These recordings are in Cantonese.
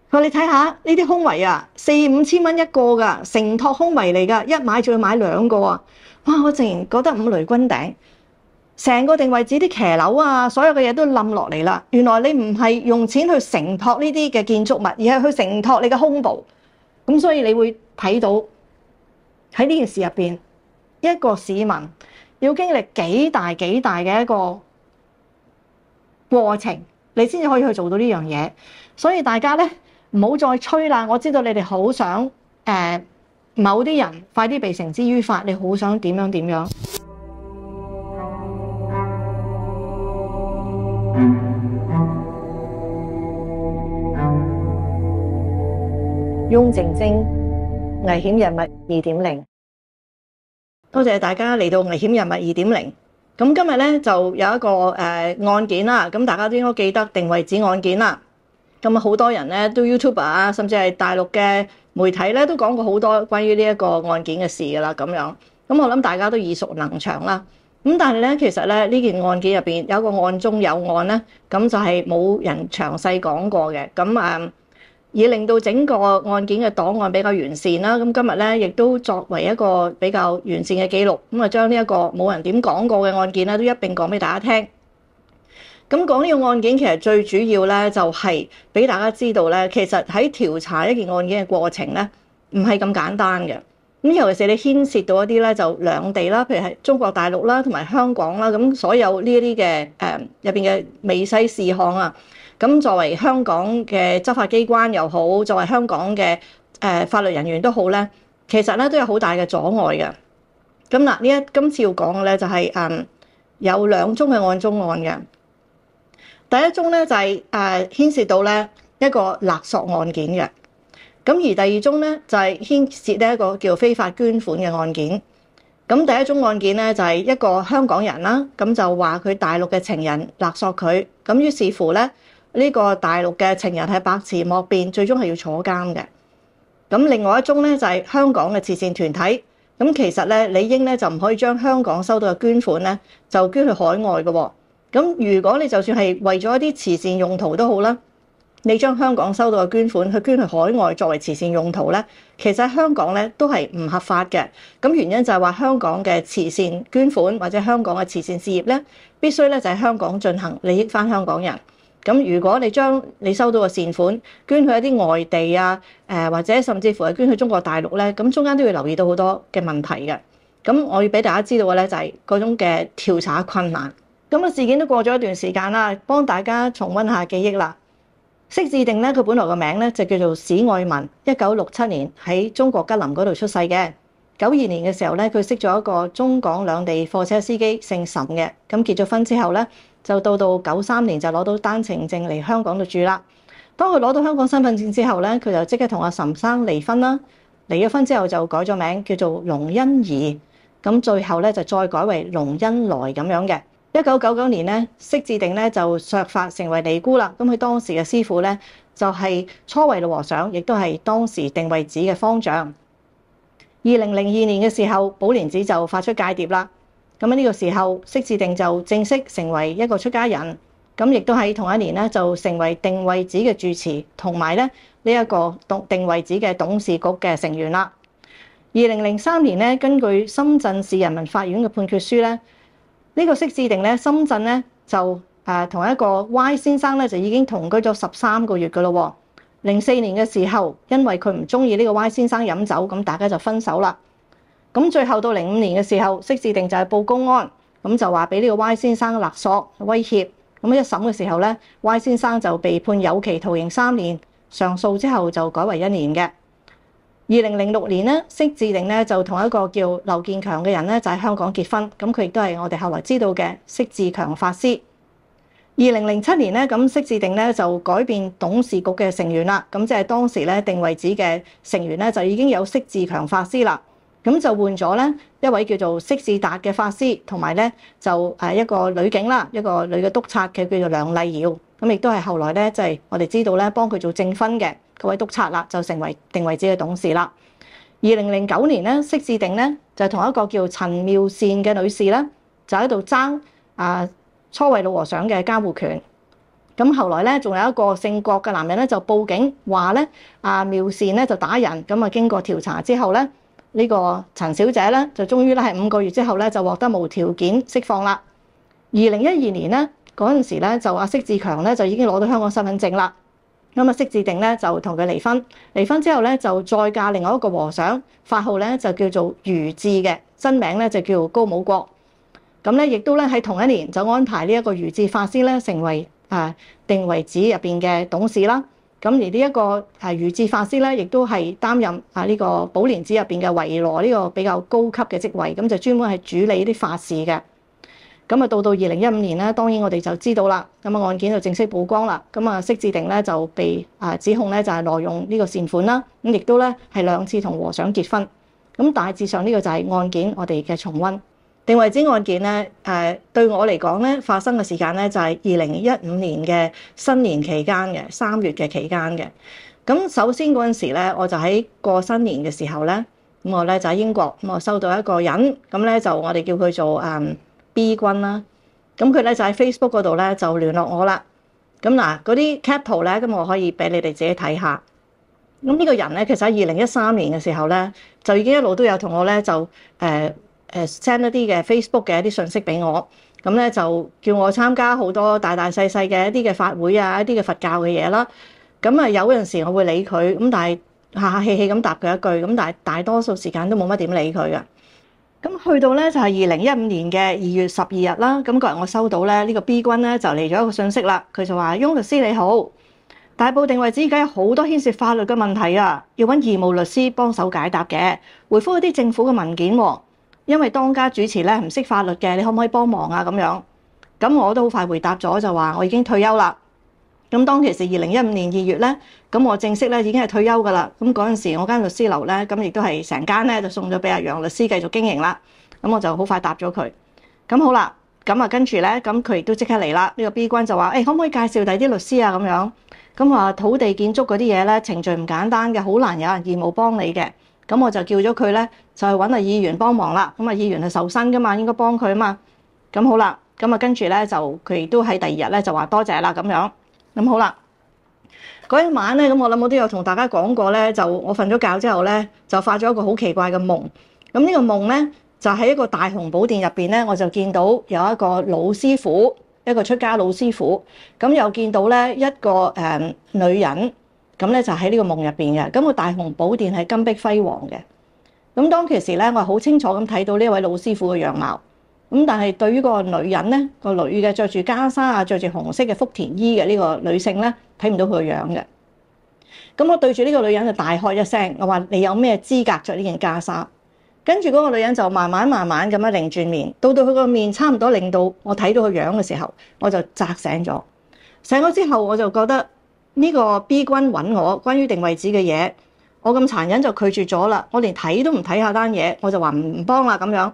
佢話你睇下呢啲胸圍啊，4、5千蚊一個㗎，承托胸圍嚟㗎，一買仲要買2個啊！哇！我竟然覺得五雷轟頂，成個定位指啲騎樓啊，所有嘅嘢都冧落嚟啦。原來你唔係用錢去承托呢啲嘅建築物，而係去承托你嘅胸部。咁所以你會睇到喺呢件事入邊，一個市民要經歷幾大嘅一個過程，你先至可以去做到呢樣嘢。所以大家咧唔好再吹啦。我知道你哋好想某啲人快啲被繩之於法，你好想點樣？翁靜晶危險人物2.0，多謝大家嚟到危險人物2.0。咁今日咧就有一個案件啦，咁大家都應該記得定位指案件啦。咁啊好多人咧都 YouTuber 啊，甚至係大陸嘅媒體咧都講過好多關於呢一個案件嘅事㗎啦。咁樣，咁我諗大家都耳熟能詳啦。咁但係咧，其實咧呢件案件入邊有一個案中有案咧，咁就係冇人詳細講過嘅。咁以令到整個案件嘅檔案比較完善啦。咁今日咧亦都作為一個比較完善嘅記錄，咁啊將呢一個冇人點講過嘅案件咧都一並講俾大家聽。咁講呢個案件其實最主要咧就係俾大家知道咧，其實喺調查一件案件嘅過程咧唔係咁簡單嘅。咁尤其是你牽涉到一啲咧就兩地啦，譬如係中國大陸啦同埋香港啦，咁所有呢一啲嘅入邊嘅微細事項啊。咁作為香港嘅執法機關又好，作為香港嘅法律人員都好咧，其實咧都有好大嘅阻礙嘅。咁嗱，今次要講嘅咧就係有2宗嘅案中案嘅。第一宗咧就係牽涉到咧一個勒索案件嘅。咁而第二宗咧就係牽涉呢一個叫非法捐款嘅案件。咁第一宗案件咧就係一個香港人啦，咁就話佢大陸嘅情人勒索佢，咁於是乎咧。呢個大陸嘅情人係百辭莫辯，最終係要坐監嘅。咁另外一宗咧就係香港嘅慈善團體，咁其實咧理應咧就唔可以將香港收到嘅捐款咧就捐去海外嘅喎。咁如果你就算係為咗一啲慈善用途都好啦，你將香港收到嘅捐款去捐去海外作為慈善用途咧，其實喺香港咧都係唔合法嘅。咁原因就係話香港嘅慈善捐款或者香港嘅慈善事業咧，必須咧就喺香港進行，利益翻香港人。咁如果你將你收到嘅善款捐去一啲外地啊，或者甚至乎係捐去中國大陸咧，咁中間都要留意到好多嘅問題嘅。咁我要俾大家知道嘅咧就係嗰種嘅調查困難。咁啊事件都過咗一段時間啦，幫大家重溫下記憶啦。釋志定咧，佢本來個名咧就叫做史愛文，1967年喺中國吉林嗰度出世嘅。92年嘅時候咧，佢識咗一個中港兩地貨車司機姓岑嘅，咁結咗婚之後咧。就到93年就攞到單程證嚟香港度住啦。當佢攞到香港身份證之後咧，佢就即刻同阿岑生離婚啦。離咗婚之後就改咗名叫做龍欣怡，咁最後咧就再改為龍欣來咁樣嘅。1999年咧，釋志定咧就削髮成為尼姑啦。咁佢當時嘅師傅咧就係初慧老和尚，亦都係當時定位寺嘅方丈。2002年嘅時候，寶蓮寺就發出戒牒啦。咁喺呢個時候，釋志定就正式成為一個出家人，咁亦都喺同一年咧就成為定位寺嘅住持，同埋咧呢一個定位寺嘅董事局嘅成員啦。2003年咧，根據深圳市人民法院嘅判決書咧，呢個釋志定咧深圳咧就同一個 Y 先生咧就已經同居咗13個月噶咯。04年嘅時候，因為佢唔中意呢個 Y 先生飲酒，咁大家就分手啦。咁最後到05年嘅時候，釋志定就係報公安，咁就話俾呢個 Y 先生勒索威脅。咁一審嘅時候咧 ，Y 先生就被判有期徒刑3年，上訴之後就改為1年嘅。2006年咧，釋志定咧就同一個叫劉建強嘅人咧就喺香港結婚，咁佢亦都係我哋後來知道嘅釋志強法師。2007年咧，咁釋志定咧就改變董事局嘅成員啦，咁即係當時咧定位寺嘅成員咧就已經有釋志強法師啦。咁就換咗咧一位叫做釋志達嘅法師，同埋咧就一個女警啦，一個女嘅督察嘅叫做梁麗瑤，咁亦都係後來咧就係我哋知道咧幫佢做證婚嘅嗰位督察啦，就成為定位寺嘅董事啦。2009年咧，釋志定咧就同一個叫陳妙善嘅女士咧就喺度爭初慧老和尚嘅監護權。咁後來咧，仲有一個姓郭嘅男人咧就報警話咧，妙善咧就打人。咁啊經過調查之後咧，呢個陳小姐咧就終於咧係5個月之後咧就獲得無條件釋放啦。2012年咧嗰陣時咧就釋志強咧就已經攞到香港身份證啦。咁釋志定咧就同佢離婚，離婚之後咧就再嫁另外一個和尚，法號咧就叫做余志嘅，真名咧就叫高武國。咁咧亦都咧喺同一年就安排呢一個余志法師咧成為定遺寺入邊嘅董事啦。咁而呢一個余志法師咧，亦都係擔任呢個寶蓮寺入邊嘅維羅呢個比較高級嘅職位，咁就專門係主理啲法事嘅。咁啊到2015年咧，當然我哋就知道啦，咁案件就正式曝光啦。咁釋志定咧就被指控咧就係挪用呢個善款啦，咁亦都咧係2次同和尚結婚。咁大致上呢個就係案件我哋嘅重溫。定遺寺案件咧，對我嚟講咧，發生嘅時間咧就係2015年嘅新年期間嘅3月嘅期間嘅。咁首先嗰陣時咧，我就喺過新年嘅時候咧，咁我咧就喺英國，咁我收到一個人，咁咧就我哋叫佢做B 君啦。咁佢咧就喺 Facebook 嗰度咧就聯絡我啦。咁嗱，嗰啲 cap 圖咧，咁我可以俾你哋自己睇下。咁呢個人咧，其實喺2013年嘅時候咧，就已經一路都有同我咧就send 一啲嘅 Facebook 嘅一啲信息俾我，咁咧就叫我參加好多大大細細嘅一啲嘅法會啊，一啲嘅佛教嘅嘢啦。咁啊有陣時我會理佢，咁但係客客氣氣咁答佢一句，咁但係大多數時間都冇乜點理佢㗎。咁去到咧就係2015年嘅2月12日啦。咁嗰日我收到咧呢個 B 君咧就嚟咗一個信息啦，佢就話：翁律師你好，大埔定遺寺而家有好多牽涉法律嘅問題啊，要揾義務律師幫手解答嘅，回覆一啲政府嘅文件喎。因為當家主持咧唔識法律嘅，你可唔可以幫忙啊？咁樣，咁我都好快回答咗，就話我已經退休啦。咁當其時2015年2月咧，咁我正式咧已經係退休噶啦。咁嗰陣時我間律師樓咧，咁亦都係成間咧就送咗俾阿楊律師繼續經營啦。咁我就好快答咗佢。咁好啦，咁啊跟住咧，咁佢亦都即刻嚟啦。呢個 B 君就話：可唔可以介紹第啲律師啊？咁樣，咁話土地建築嗰啲嘢咧程序唔簡單嘅，好難有人義務幫你嘅。咁我就叫咗佢咧，就去揾阿議員幫忙啦。咁啊，議員係受薪噶嘛，應該幫佢啊嘛。咁好啦，咁啊跟住咧就佢亦都喺第2日咧就話多謝啦咁樣。咁好啦，嗰一晚咧，咁我諗我都有同大家講過咧，就我瞓咗覺之後咧，就發咗一個好奇怪嘅夢。咁呢個夢咧就喺一個大雄寶殿入邊咧，我就見到有一個老師傅，一個出家老師傅。咁又見到咧一個女人。咁咧就喺呢個夢入邊嘅，咁個大雄寶殿係金碧輝煌嘅。咁當其時咧，我好清楚咁睇到呢位老師傅嘅樣貌。咁但係對於個女人咧，個女嘅着住袈裟啊，着住紅色嘅福田衣嘅呢個女性咧，睇唔到佢個樣嘅。咁我對住呢個女人就大喝一聲，我話：你有咩資格着呢件袈裟？跟住嗰個女人就慢慢咁樣擰轉面，到佢個面差唔多令到我睇到個樣嘅時候，我就扎醒咗。醒咗之後，我就覺得。呢個 B 君揾我關於定遺寺嘅嘢，我咁殘忍就拒絕咗啦。我連睇都唔睇下單嘢，我就話唔幫啦咁樣。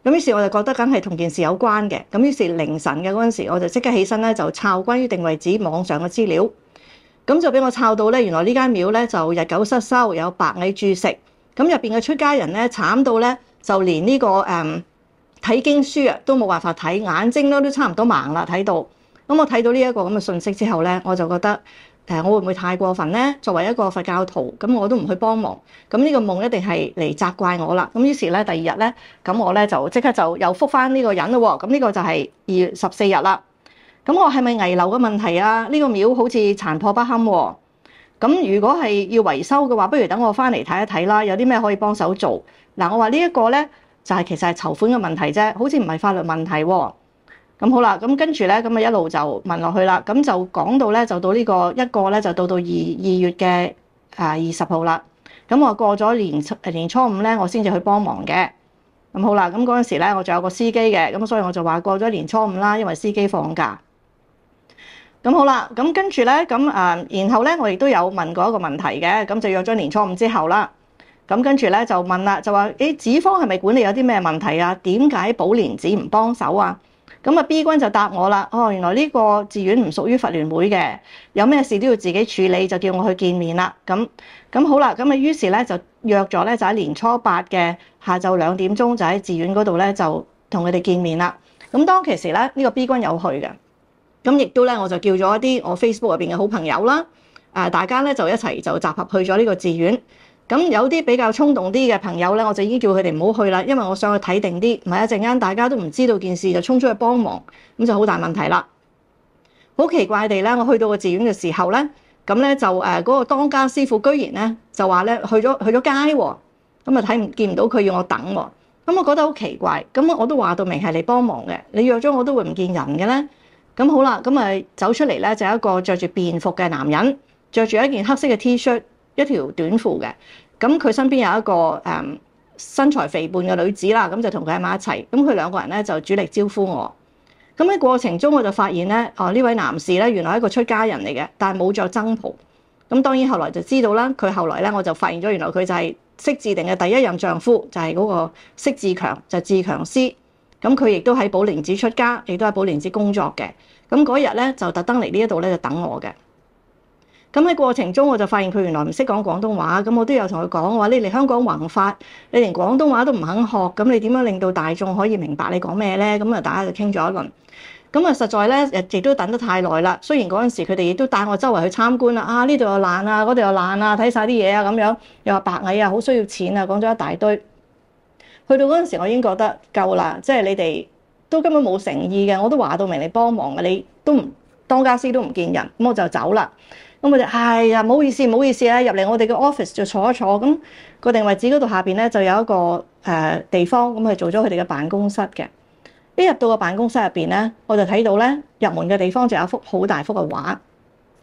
咁於是我就覺得梗係同件事有關嘅。咁於是凌晨嘅嗰陣時，我就即刻起身咧，就抄關於定遺寺網上嘅資料。咁就俾我抄到咧，原來呢間廟咧就日久失修，有白蟻蛀食。咁入邊嘅出家人咧慘到咧，就連呢個睇經書啊都冇辦法睇，眼睛都差唔多盲啦睇到。咁我睇到呢一個咁嘅信息之後咧，我就覺得。我會唔會太過分咧？作為一個佛教徒，咁我都唔去幫忙，咁呢個夢一定係嚟責怪我啦。咁於是咧，第2日咧，咁我咧就即刻就又覆返呢個人咯喎。咁呢個就係2月14日啦。咁我係咪危樓嘅問題啊？呢個廟好似殘破不堪喎。咁如果係要維修嘅話，不如等我返嚟睇一睇啦。有啲咩可以幫手做？嗱，我話呢一個咧就係其實係籌款嘅問題啫，好似唔係法律問題喎。咁好啦，咁跟住咧，咁啊一路就問落去啦。咁就講到咧，就到呢個一個咧，就到2月嘅20號啦。咁我過咗年初5咧，我先至去幫忙嘅。咁好啦，咁嗰陣時咧，我仲有個司機嘅，咁所以我就話過咗年初5啦，因為司機放假。咁好啦，咁跟住咧，咁然後咧，我亦都有問過一個問題嘅，咁就約咗年初5之後啦。咁跟住咧就問啦，就話寺方係咪管理有啲咩問題啊？點解寶蓮寺唔幫手啊？咁啊 B 君就答我啦，原來呢個寺院唔屬於佛聯會嘅，有咩事都要自己處理，就叫我去見面啦。咁好啦，咁啊於是咧就約咗咧，就喺年初8嘅下晝2點鐘就喺寺院嗰度咧就同佢哋見面啦。咁當其時咧，呢個 B 君有去嘅。咁亦都咧，我就叫咗一啲我 Facebook 入邊嘅好朋友啦，大家咧就一齊就集合去咗呢個寺院。咁有啲比較衝動啲嘅朋友咧，我就已經叫佢哋唔好去啦，因為我想去睇定啲，唔係一陣間大家都唔知道件事就衝出去幫忙，咁就好大問題啦。好奇怪地咧，我去到個寺院嘅時候咧，咁咧就嗰個當家師傅居然咧就話咧去咗街喎，咁啊見唔到佢要我等喎，咁我覺得好奇怪，咁我都話到明係嚟幫忙嘅，你約咗我都會唔見人嘅咧。咁好啦，咁啊走出嚟咧就有一個着住便服嘅男人，着住一件黑色嘅 T-shirt， 一條短褲嘅，咁佢身邊有一個身材肥胖嘅女子啦，咁就同佢喺埋一齊，咁佢兩個人咧就主力招呼我。咁喺過程中我就發現咧，呢位男士咧原來係一個出家人嚟嘅，但係冇着僧袍。咁當然後來就知道啦，佢後來咧我就發現咗原來佢就係釋志定嘅第一任丈夫，就係嗰個釋志強，就係志強師。咁佢亦都喺寶蓮寺出家，亦都喺寶蓮寺工作嘅。咁嗰日咧就特登嚟呢一度咧就等我嘅。咁喺過程中我就發現佢原來唔識講廣東話，咁我都有同佢講話：你嚟香港弘法，你連廣東話都唔肯學，咁你點樣令到大眾可以明白你講咩咧？咁啊，大家就傾咗一輪。咁啊，實在咧亦都等得太耐啦。雖然嗰陣時佢哋亦都帶我周圍去參觀啦，呢度又爛啊，嗰度又爛啊，睇晒啲嘢啊咁樣，又話白蟻啊，好需要錢啊，講咗一大堆。去到嗰陣時，我已經覺得夠啦，即係你哋都根本冇誠意嘅，我都話到明你幫忙嘅，你都唔當家師都唔見人，咁我就走啦。咁我就呀，唔好意思啊，入嚟我哋嘅 office 就坐一坐。咁個定位寺嗰度下邊咧就有一個地方，咁係做咗佢哋嘅辦公室嘅。一入到個辦公室入邊咧，我就睇到咧入門嘅地方就有一幅好大幅嘅畫，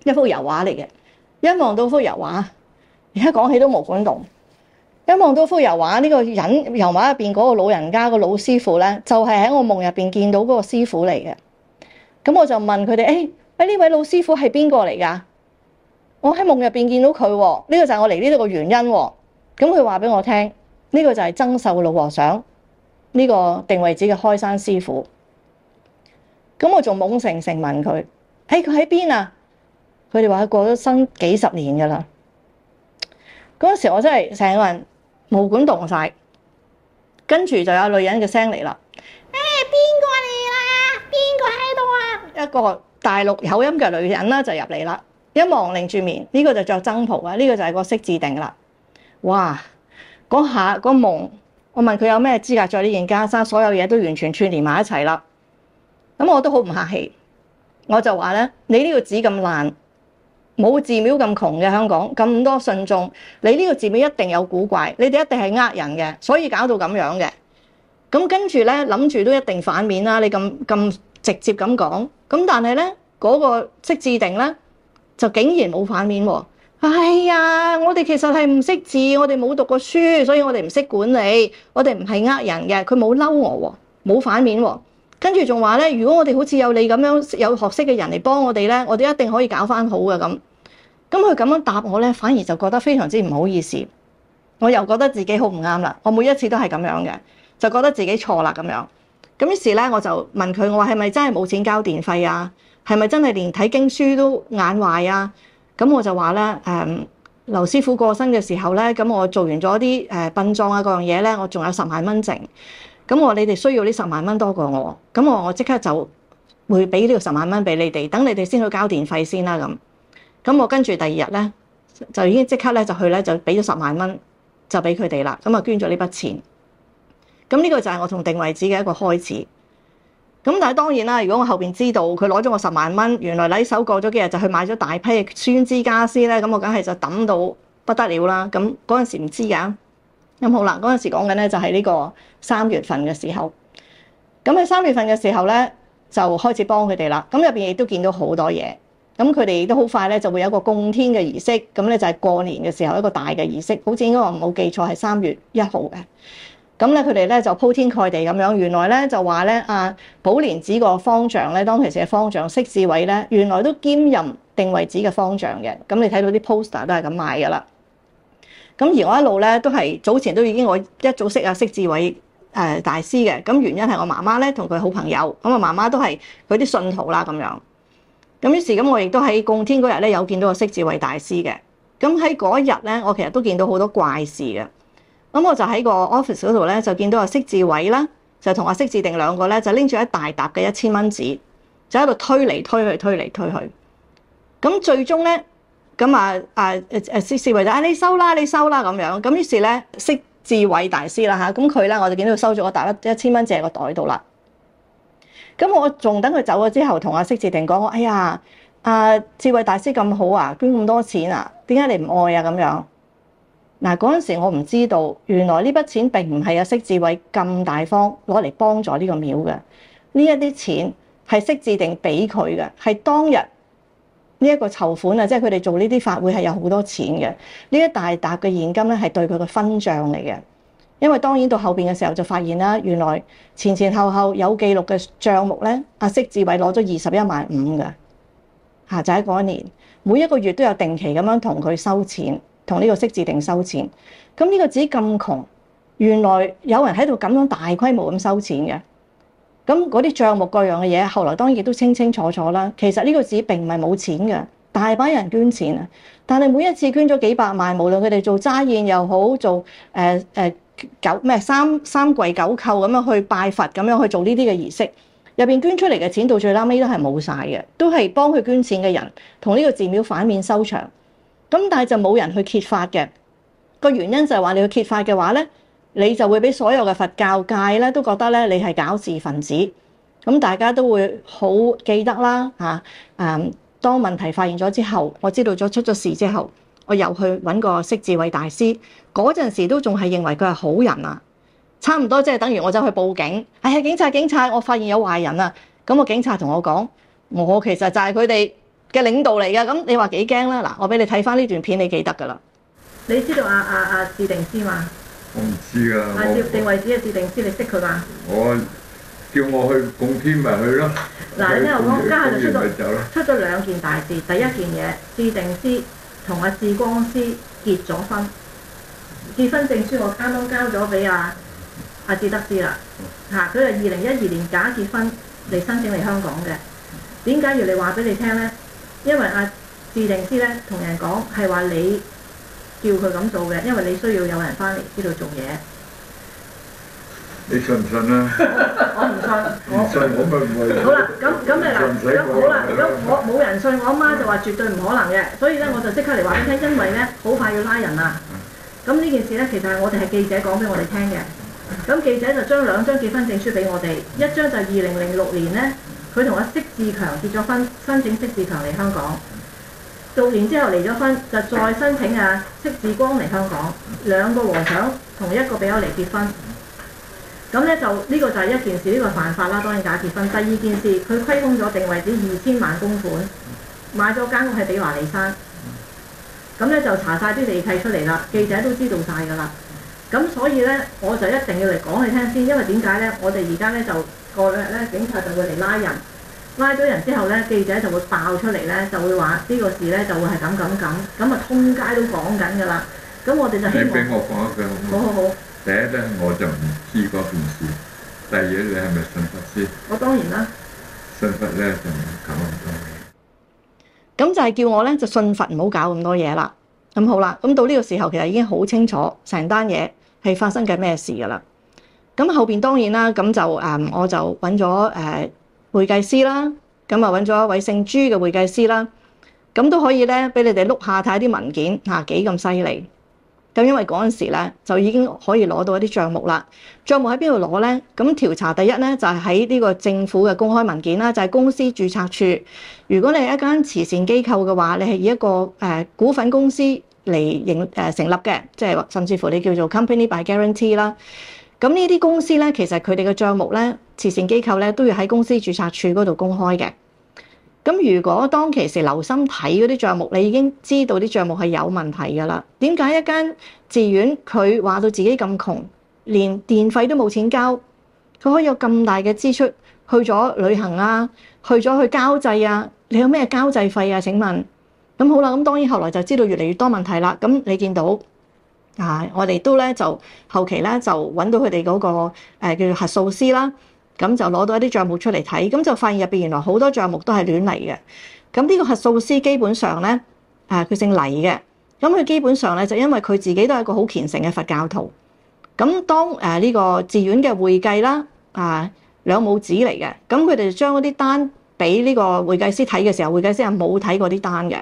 一幅油畫嚟嘅。一望到幅油畫，而家講起都毛管動。一望到幅油畫，呢個人油畫入邊嗰個老人家個老師傅咧，就係喺我夢入邊見到嗰個師傅嚟嘅。咁我就問佢哋：呢位老師傅係邊個嚟㗎？我喺夢入邊見到佢喎，呢個就係我嚟呢度嘅原因喎。咁佢話俾我聽，呢個就係曾壽老和尚，呢個定位寺嘅開山師傅。咁我仲懵成問佢：佢喺邊啊？佢哋話佢過咗身幾十年㗎啦。嗰陣時我真係成個人毛管動晒，跟住就有女人嘅聲嚟啦。邊個嚟啦？邊個喺度啊？一個大陸口音嘅女人啦就入嚟啦。一望擰住面，呢個就着僧袍啊，呢個就係個釋志定啦。哇！嗰下個夢，我問佢有咩資格着呢件袈裟，所有嘢都完全串連埋一齊啦。咁我都好唔客氣，我就話咧：你呢個寺咁爛，冇寺廟咁窮嘅香港，咁多信眾，你呢個寺廟一定有古怪，你哋一定係呃人嘅，所以搞到咁樣嘅。咁跟住咧諗住都一定反面啦，你咁直接咁講，咁但係咧嗰個釋志定咧，就竟然冇反面喎！哎呀，我哋其實係唔識字，我哋冇讀過書，所以我哋唔識管理，我哋唔係呃人嘅。佢冇嬲我喎，冇反面喎。跟住仲話咧，如果我哋好似有你咁樣有學識嘅人嚟幫我哋咧，我哋一定可以搞翻好嘅咁。咁佢咁樣答我咧，反而就覺得非常之唔好意思。我又覺得自己好唔啱啦。我每一次都係咁樣嘅，就覺得自己錯啦咁樣。咁於是咧，我就問佢：我話係咪真係冇錢交電費啊？係咪真係連睇經書都眼壞啊？咁我就話咧，劉師傅過身嘅時候咧，咁我做完咗啲殯葬啊各樣嘢咧，我仲有10萬蚊剩。咁我話你哋需要呢10萬蚊多過我，咁我即刻就會俾呢個10萬蚊俾你哋，等你哋先去交電費先啦咁。咁我跟住第二日咧，就已經即刻咧就去咧就俾咗10萬蚊就俾佢哋啦。咁啊捐咗呢筆錢。咁呢個就係我同定位寺嘅一個開始。咁但係當然啦，如果我後邊知道佢攞咗我10萬蚊，原來禮手過咗幾日就去買咗大批嘅酸枝家私咧，咁我梗係就抌到不得了啦。咁嗰陣時唔知㗎。咁好啦，嗰陣時講緊咧就係呢個3月份嘅時候。咁喺3月份嘅時候咧，就開始幫佢哋啦。咁入邊亦都見到好多嘢。咁佢哋亦都好快咧就會有一個供天嘅儀式。咁咧就係過年嘅時候一個大嘅儀式，好似應該我冇記錯係3月1號嘅。咁咧，佢哋咧就鋪天蓋地咁樣。原來咧就話咧，寶蓮寺個方丈咧，當其時嘅方丈釋志偉咧，原來都兼任定位寺嘅方丈嘅。咁你睇到啲 poster 都係咁賣噶啦。咁而我一路咧都係早前都已經我一早識釋志偉大師嘅。咁原因係我媽媽咧同佢好朋友，咁我媽媽都係佢啲信徒啦咁樣。咁於是咁我亦都喺供天嗰日咧有見到個釋志偉大師嘅。咁喺嗰日咧，我其實都見到好多怪事嘅。咁我就喺個 office 嗰度咧，就見到阿釋志偉啦，就同阿釋志定兩個咧，就拎住一大沓嘅1000蚊紙。就喺度推嚟推去，推嚟推去。咁最終咧，咁釋智慧就你收啦，你收啦咁樣。咁於是咧，釋智慧大師啦嚇，咁佢咧我就見到佢收咗個大1000蚊隻個袋度啦。咁我仲等佢走咗之後，同阿釋智定講：哎呀，智慧大師咁好啊，捐咁多錢啊，點解你唔愛啊？咁樣嗱，嗰陣時我唔知道，原來呢筆錢並唔係阿釋智慧咁大方攞嚟幫助呢個廟嘅，呢一啲錢係釋智定俾佢嘅，係當日呢一個籌款啊，即係佢哋做呢啲法會係有好多錢嘅，呢一大沓嘅現金咧係對佢嘅分賬嚟嘅。因為當然到後邊嘅時候就發現啦，原來前前後後有記錄嘅帳目咧，阿釋智慧攞咗21.5萬嘅嚇，就喺嗰一年，每一個月都有定期咁樣同佢收錢，同呢個釋智定收錢。咁呢個寺咁窮，原來有人喺度咁樣大規模咁收錢嘅。咁嗰啲帳目各樣嘅嘢，後來當然亦都清清楚楚啦。其實呢個寺並唔係冇錢嘅，大把人捐錢啊。但係每一次捐咗幾百萬，無論佢哋做齋宴又好，做三跪九叩咁樣去拜佛，咁樣去做呢啲嘅儀式，入邊捐出嚟嘅錢到最拉尾都係冇晒嘅，都係幫佢捐錢嘅人同呢個寺廟反面收場。咁但係就冇人去揭發嘅，個原因就係話你去揭發嘅話咧，你就會俾所有嘅佛教界咧都覺得咧你係搞事分子。咁大家都會好記得啦嚇。當問題發現咗之後，我知道咗出咗事之後，我又去揾個釋智慧大師，嗰陣時都仲係認為佢係好人啊，差唔多即係等於我走去報警，哎呀警察，我發現有壞人啊！咁個警察同我講，我其實就係佢哋嘅領導嚟嘅，咁你話幾驚啦？嗱，我俾你睇翻呢段片，你記得㗎啦。你知道智定師嘛？我唔知㗎。定慧寺嘅智定師，你識佢嘛？我叫我去供天咪去咯。嗱，你聽我講，家下就出咗兩件大事。第一件嘢，智定師同阿智光師結咗婚，結婚證書我啱啱交咗俾阿智德師啦。嚇，佢係2012年假結婚嚟申請嚟香港嘅。點解要你話俾你聽咧？因為阿智定師咧同人講係話你叫佢咁做嘅，因為你需要有人翻嚟呢度做嘢。你信唔信啊？我唔信，我咪唔會。好啦，咁你嗱，咁好啦，咁我冇人信，我阿媽就話絕對唔可能嘅，所以咧我就即刻嚟話俾你聽，因為咧好快要拉人啦。咁呢件事咧其實係我哋係記者講俾我哋聽嘅。咁記者就將兩張結婚證書俾我哋，一張就2006年咧，佢同阿釋智強結咗婚，申請釋智強嚟香港。6年之後離咗婚，就再申請釋智光嚟香港，兩個和尚同一個比丘尼結婚。咁咧就呢個就係一件事，呢個犯法啦，當然假結婚。第二件事，佢虧空咗定慧寺2000萬公款，買咗間屋喺比華利山。咁咧就查晒啲地契出嚟啦，記者都知道晒㗎啦。咁所以咧，我就一定要嚟講你聽先，因為點解咧？我哋而家咧就過兩日咧，警察就會嚟拉人，拉咗人之後咧，記者就會爆出嚟咧，就會話呢個事咧就會係咁啊，通街都講緊㗎啦。咁我哋就希望你俾我講一句好唔好？好。第一咧，我就唔知嗰件事。第二，你係咪信佛先？我當然啦。信佛咧就唔搞咁多嘢。咁就係叫我咧就信佛，唔好搞咁多嘢啦。咁好啦，咁到呢個時候其實已經好清楚成單嘢係發生緊咩事㗎啦。咁後邊當然啦，咁就我就揾咗會計師啦，咁啊揾咗一位姓朱嘅會計師啦，咁都可以咧俾你哋碌下睇啲文件嚇幾咁犀利。咁因為嗰陣時咧就已經可以攞到一啲帳目啦。帳目喺邊度攞咧？咁調查第一咧就係喺呢個政府嘅公開文件啦，就係公司註冊處。如果你係一間慈善機構嘅話，你係以一個股份公司嚟成立嘅，即係甚至乎你叫做 company by guarantee 啦。咁呢啲公司咧，其實佢哋嘅帳目咧，慈善機構咧都要喺公司註冊處嗰度公開嘅。咁如果當其時留心睇嗰啲帳目，你已經知道啲帳目係有問題㗎啦。點解一間寺院佢話到自己咁窮，連電費都冇錢交，佢可以有咁大嘅支出去咗旅行啊，去咗去交際啊？你有咩交際費啊？請問？咁好啦，咁當然後來就知道越嚟越多問題啦。咁你見到我哋都咧就後期咧就揾到佢哋嗰個叫做核數師啦。咁就攞到一啲帳目出嚟睇，咁就發現入邊原來好多帳目都係亂嚟嘅。咁呢個核數師基本上咧，佢姓黎嘅。咁佢基本上咧就因為佢自己都係一個好虔誠嘅佛教徒。咁當呢個寺院嘅會計啦，兩母子嚟嘅，咁佢哋就將嗰啲單俾呢個會計師睇嘅時候，會計師係冇睇過啲單嘅，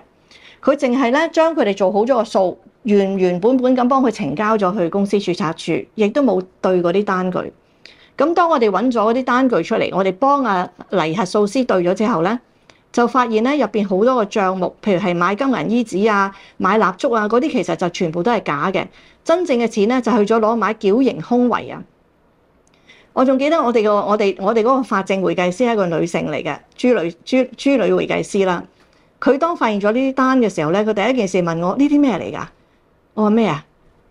佢淨係咧將佢哋做好咗個數，原本咁幫佢呈交咗去公司註冊處，亦都冇對嗰啲單據。咁當我哋揾咗嗰啲單據出嚟，我哋幫黎核數師對咗之後咧，就發現咧入邊好多個帳目，譬如係買金銀衣紙啊、買蠟燭啊嗰啲，其實就全部都係假嘅。真正嘅錢咧就去咗攞買矯形胸圍啊！我仲記得我哋嗰個法證會計師係一個女性嚟嘅，朱女會計師啦。佢當發現咗呢啲單嘅時候咧，佢第一件事問我：呢啲咩嚟㗎？我話咩啊？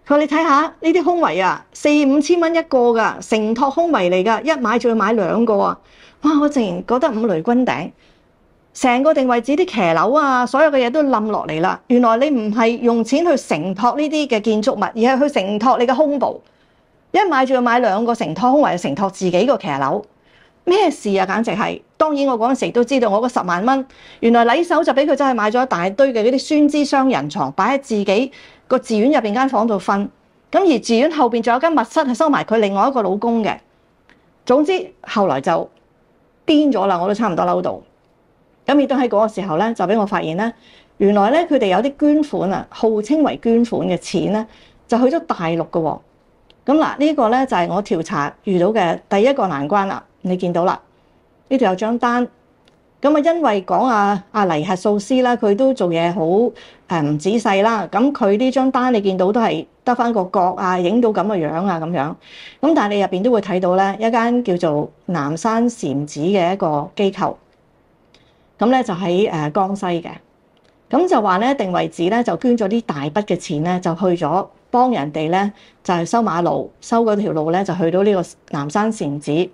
佢話你睇下呢啲胸圍啊，4-5千蚊一個㗎，承托胸圍嚟㗎，一買仲要買2個啊！哇！我竟然覺得五雷轟頂，成個定位紙啲騎樓啊，所有嘅嘢都冧落嚟啦。原來你唔係用錢去承托呢啲嘅建築物，而係去承托你嘅胸部。一買仲要買2個承托胸圍，承托自己個騎樓，咩事啊？簡直係！當然我嗰陣時都知道，我個10萬蚊原來禮手就俾佢真係買咗一大堆嘅嗰啲酸枝雙人床，擺喺自己個寺院入邊間房度瞓。咁而寺院後邊仲有間密室係收埋佢另外一個老公嘅。總之後來就癲咗啦，我都差唔多嬲到。咁亦都喺嗰個時候咧，就俾我發現咧，原來咧佢哋有啲捐款啊，號稱為捐款嘅錢咧，就去咗大陸嘅喎。咁嗱，呢個咧就係我調查遇到嘅第一個難關啦。你見到啦，呢度有張單。咁啊，因為講阿黎核數師啦，佢都做嘢好唔仔細啦。咁佢呢張單你見到都係得返個角啊，影到咁嘅樣啊咁樣。咁但係你入邊都會睇到咧，一間叫做南山禪寺嘅一個機構。咁咧就喺江西嘅。咁就話咧定位寺咧就捐咗啲大筆嘅錢咧，就去咗幫人哋咧就係修馬路，修嗰條路咧就去到呢個南山禪寺。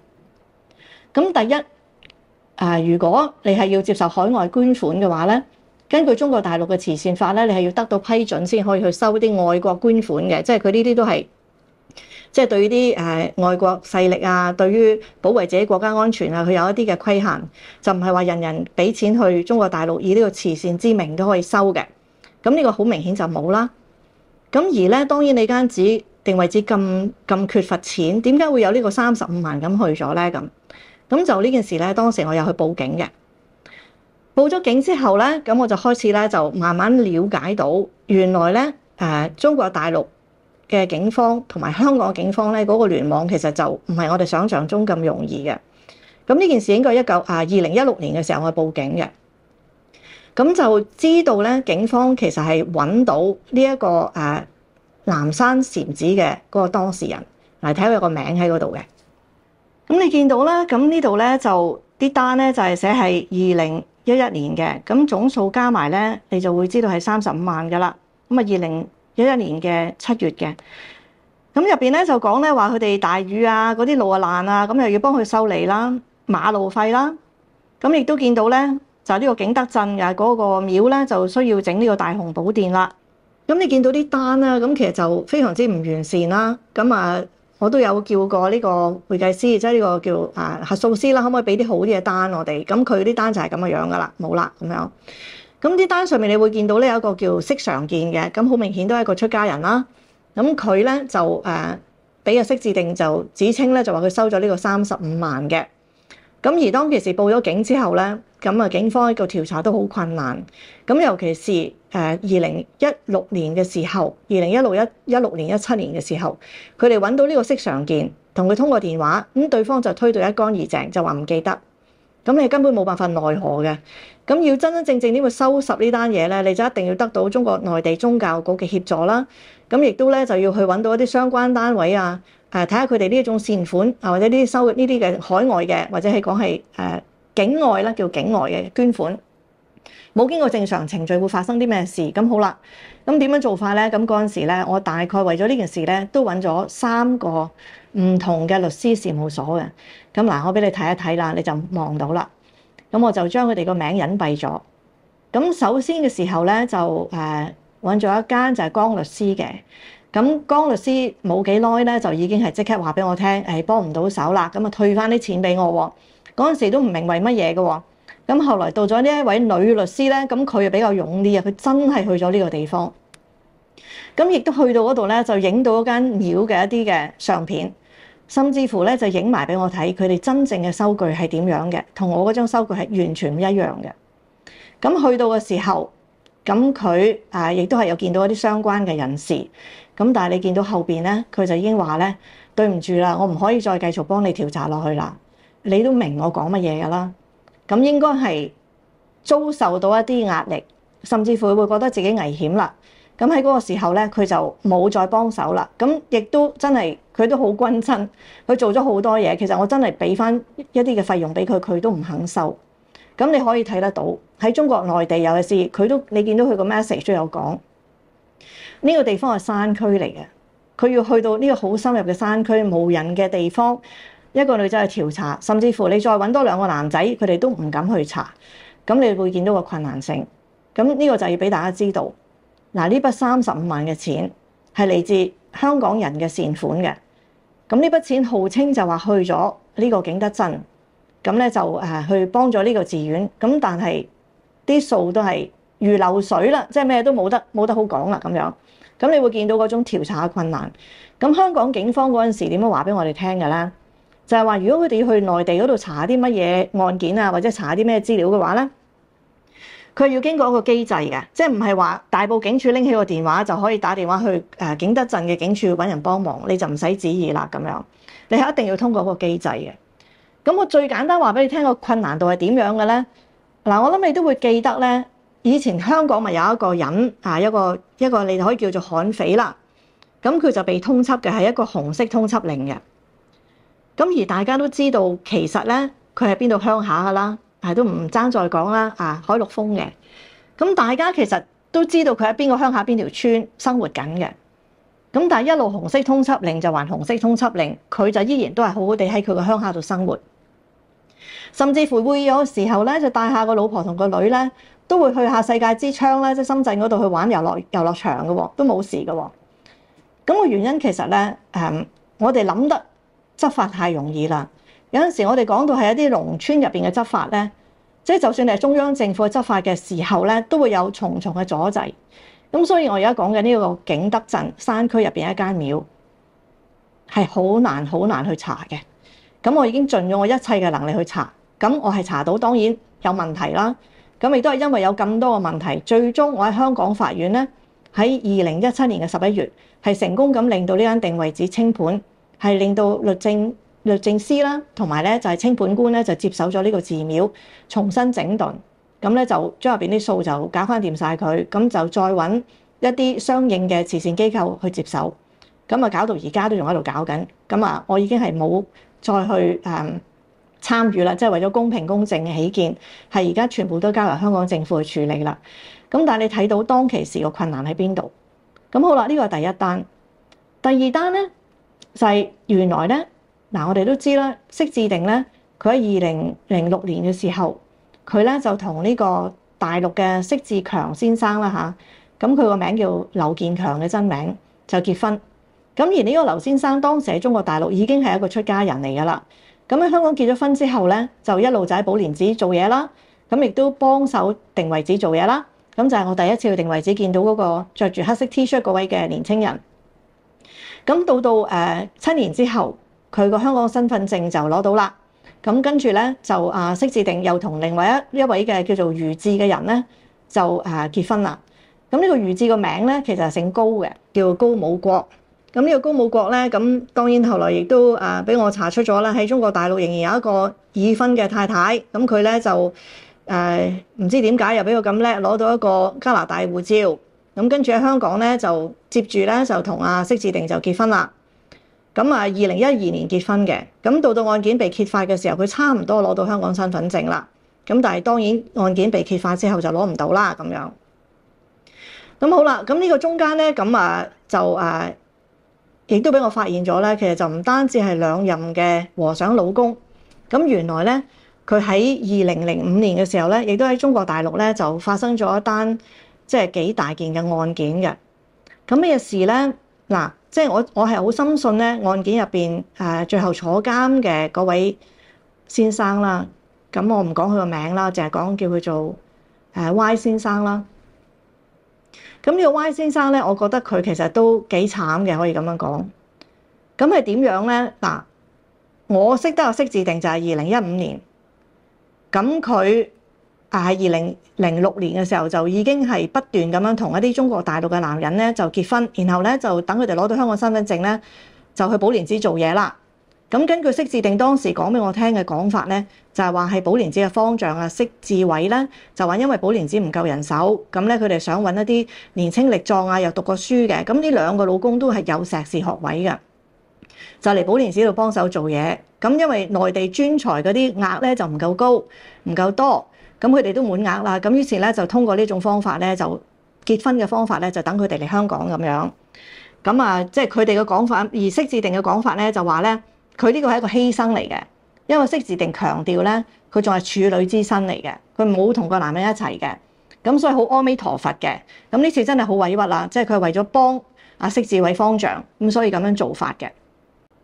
咁第一如果你係要接受海外捐款嘅話咧，根據中國大陸嘅慈善法咧，你係要得到批准先可以去收啲外國捐款嘅，即係佢呢啲都係即係對於啲外國勢力啊，對於保衞自己國家安全啊，佢有一啲嘅規限，就唔係話人人俾錢去中國大陸以呢個慈善之名都可以收嘅。咁呢個好明顯就冇啦。咁而咧，當然你間寺定位寺咁缺乏錢，點解會有呢個35萬咁去咗咧？咁就呢件事咧，當時我有去報警嘅。報咗警之後咧，咁我就開始咧就慢慢了解到，原來咧中國大陸嘅警方同埋香港警方咧嗰個聯網其實就唔係我哋想象中咁容易嘅。咁呢件事應該2016年嘅時候我報警嘅。咁就知道咧，警方其實係揾到呢一個南山禪寺嘅嗰個當事人，嚟睇佢有個名喺嗰度嘅。咁你見到啦，咁呢度咧就啲單咧就係寫係2011年嘅，咁總數加埋咧，你就會知道係35萬噶啦。咁2011年嘅7月嘅，咁入邊咧就講咧話佢哋大雨啊，嗰啲路啊爛啊，咁又要幫佢修理啦，馬路費啦，咁亦都見到咧。就呢個景德鎮嘅嗰個廟咧，就需要整呢個大雄寶殿啦。咁你見到啲單啦，咁其實就非常之唔完善啦。咁我都有叫過呢個會計師，即係呢個叫核數師啦，可唔可以俾啲好啲嘅單我哋？咁佢啲單就係咁嘅樣噶啦，冇啦咁樣。咁啲單上面你會見到咧有一個叫釋常健嘅，咁好明顯都係一個出家人啦。咁佢咧就俾個釋字定就指稱咧就話佢收咗呢個35萬嘅。咁而當其時報咗警之後咧，咁警方個調查都好困難。咁尤其是2016年嘅時候，2016、16年、17年嘅時候，佢哋揾到呢個釋常健，同佢通過電話，咁對方就推到一乾二淨，就話唔記得。咁你根本冇辦法奈何嘅。咁要真真正正點去收拾呢單嘢咧，你就一定要得到中國內地宗教局嘅協助啦。咁亦都咧就要去揾到一啲相關單位啊。睇下佢哋呢一種善款啊，或者呢啲收呢啲嘅海外嘅，或者係講係境外啦，叫境外嘅捐款，冇經過正常程序會發生啲咩事？咁好啦，咁點樣做法咧？咁嗰陣時咧，我大概為咗呢件事咧，都揾咗3個唔同嘅律師事務所嘅。咁嗱，我俾你睇一睇啦，你就望到啦。咁我就將佢哋個名隱蔽咗。咁首先嘅時候咧，就揾咗一間就係江律師嘅。咁江律師冇幾耐咧，就已經係即刻話俾我聽，幫唔到手啦，咁啊退翻啲錢俾我喎。嗰陣時都唔明為乜嘢嘅喎。咁後來到咗呢一位女律師咧，咁佢又比較勇啲啊，佢真係去咗呢個地方。咁亦都去到嗰度咧，就影到嗰間廟嘅一啲嘅相片。甚至乎咧就影埋俾我睇佢哋真正嘅收據係點樣嘅，同我嗰張收據係完全唔一樣嘅。咁去到嘅時候，咁佢亦都係有見到一啲相關嘅人士。咁但係你見到後邊咧，佢就已經話咧，對唔住啦，我唔可以再繼續幫你調查落去啦。你都明我講乜嘢㗎啦。咁應該係遭受到一啲壓力，甚至乎會覺得自己危險啦。咁喺嗰個時候咧，佢就冇再幫手啦。咁亦都真係佢都好均真，佢做咗好多嘢。其實我真係俾翻一啲嘅費用俾佢，佢都唔肯收。咁你可以睇得到喺中國內地，尤其是佢都你見到佢個 message 都有講，呢個地方係山區嚟嘅，佢要去到呢個好深入嘅山區無人嘅地方，一個女仔去調查，甚至乎你再揾多兩個男仔，佢哋都唔敢去查。咁你會見到個困難性。咁呢個就要俾大家知道。嗱，呢筆35萬嘅錢係嚟自香港人嘅善款嘅。咁呢筆錢號稱就話去咗呢個景德鎮，咁咧就去幫咗呢個寺院。咁但係啲數都係如流水啦，即係咩都冇得好講啦咁樣。咁你會見到嗰種調查嘅困難。咁香港警方嗰陣時點樣話俾我哋聽嘅咧？就係話如果佢哋要去內地嗰度查啲乜嘢案件啊，或者查啲咩資料嘅話咧，佢要經過一個機制嘅，即係唔係話大埔警署拎起個電話就可以打電話去景德鎮嘅警署揾人幫忙，你就唔使旨意啦咁樣。你係一定要通過嗰個機制嘅。咁我最簡單話俾你聽個困難度係點樣嘅咧？嗱，我諗你都會記得咧，以前香港咪有一個人一個你可以叫做悍匪啦。咁佢就被通緝嘅係一個紅色通緝令嘅。咁而大家都知道其實咧佢係邊度鄉下噶啦。都唔爭再講啦，海陸豐嘅。咁大家其實都知道佢喺邊個鄉下邊條村生活緊嘅。咁但係一路紅色通緝令就還紅色通緝令，佢就依然都係好好地喺佢個鄉下度生活。甚至乎會有時候咧，就帶下個老婆同個女咧，都會去下世界之窗咧，即係深圳嗰度去玩遊樂場嘅喎，都冇事嘅喎。咁個原因其實咧，我哋諗得執法太容易啦。有陣時我哋講到係一啲農村入邊嘅執法咧，即係就算你係中央政府嘅執法嘅時候咧，都會有重重嘅阻滯。咁所以我而家講嘅呢個景德鎮山區入邊一間廟係好難去查嘅。咁我已經盡咗我一切嘅能力去查，咁我係查到當然有問題啦。咁亦都係因為有咁多個問題，最終我喺香港法院咧喺2017年嘅11月係成功咁令到呢間定位寺清盤，係令到律政司啦，同埋咧就係清盤官咧就接手咗呢個寺廟，重新整頓，咁咧就將入邊啲數就搞翻掂晒佢，咁就再揾一啲相應嘅慈善機構去接手，咁啊搞到而家都仲喺度搞緊，咁啊我已經係冇再去參與啦，即係為咗公平公正嘅起見，係而家全部都交由香港政府去處理啦。咁但係你睇到當其時個困難喺邊度？咁好啦，呢個係第一單，第二單咧就係原來咧。嗱，我哋都知啦，釋志定咧，佢喺2006年嘅時候，佢咧就同呢個大陸嘅釋志強先生啦嚇，咁佢個名叫劉建強嘅真名，就結婚。咁而呢個劉先生當時喺中國大陸已經係一個出家人嚟㗎啦。咁喺香港結咗婚之後咧，就一路就喺寶蓮寺做嘢啦，咁亦都幫手定位寺做嘢啦。咁就係我第一次去定位寺見到嗰個著住黑色 T-shirt 嗰位嘅年青人。咁到7年之後。佢個香港身份證就攞到啦，咁跟住咧就釋志定又同另外一位嘅叫做余志嘅人咧就結婚啦。咁呢個余志個名咧其實係姓高嘅，叫高武國。咁呢個高武國咧，咁當然後來亦都俾我查出咗啦，喺中國大陸仍然有一個已婚嘅太太。咁佢咧就唔知點解又俾佢咁叻攞到一個加拿大護照。咁跟住喺香港咧就接住咧就同釋志定就結婚啦。咁2012年結婚嘅，咁到案件被揭發嘅時候，佢差唔多攞到香港身份證啦。咁但係當然案件被揭發之後就攞唔到啦咁樣。咁好啦，咁呢個中間咧，咁就亦都俾我發現咗咧，其實就唔單止係兩任嘅和尚老公，咁原來咧佢喺2005年嘅時候咧，亦都喺中國大陸咧就發生咗一單即係幾大件嘅案件嘅。咁咩事咧？嗱。即係我係好深信咧，案件入邊最後坐監嘅嗰位先生啦，咁我唔講佢個名啦，淨係講叫佢做Y 先生啦。咁呢個 Y 先生咧，我覺得佢其實都幾慘嘅，可以咁樣講。咁係點樣咧？嗱，我識得阿釋智定就係2015年，咁佢喺2006年嘅時候就已經係不斷咁樣同一啲中國大陸嘅男人咧就結婚，然後咧就等佢哋攞到香港身份證咧就去寶蓮寺做嘢啦。咁根據釋智定當時講俾我聽嘅講法咧，就係話係寶蓮寺嘅方丈啊釋智偉咧，就話因為寶蓮寺唔夠人手，咁咧佢哋想揾一啲年青力壯啊又讀過書嘅，咁呢兩個老公都係有碩士學位嘅，就嚟寶蓮寺度幫手做嘢。咁因為內地專才嗰啲額咧就唔夠高，唔夠多，咁佢哋都滿額啦。咁於是咧就通過呢種方法咧，就結婚嘅方法咧，就等佢哋嚟香港咁樣。咁啊，即係佢哋嘅講法，而釋智定嘅講法咧就話咧，佢呢個係一個犧牲嚟嘅，因為釋智定強調咧，佢仲係處女之身嚟嘅，佢冇同個男人一齊嘅，咁所以好阿彌陀佛嘅。咁呢次真係好委屈啦，即係佢係為咗幫阿釋智偉方丈，咁所以咁樣做法嘅。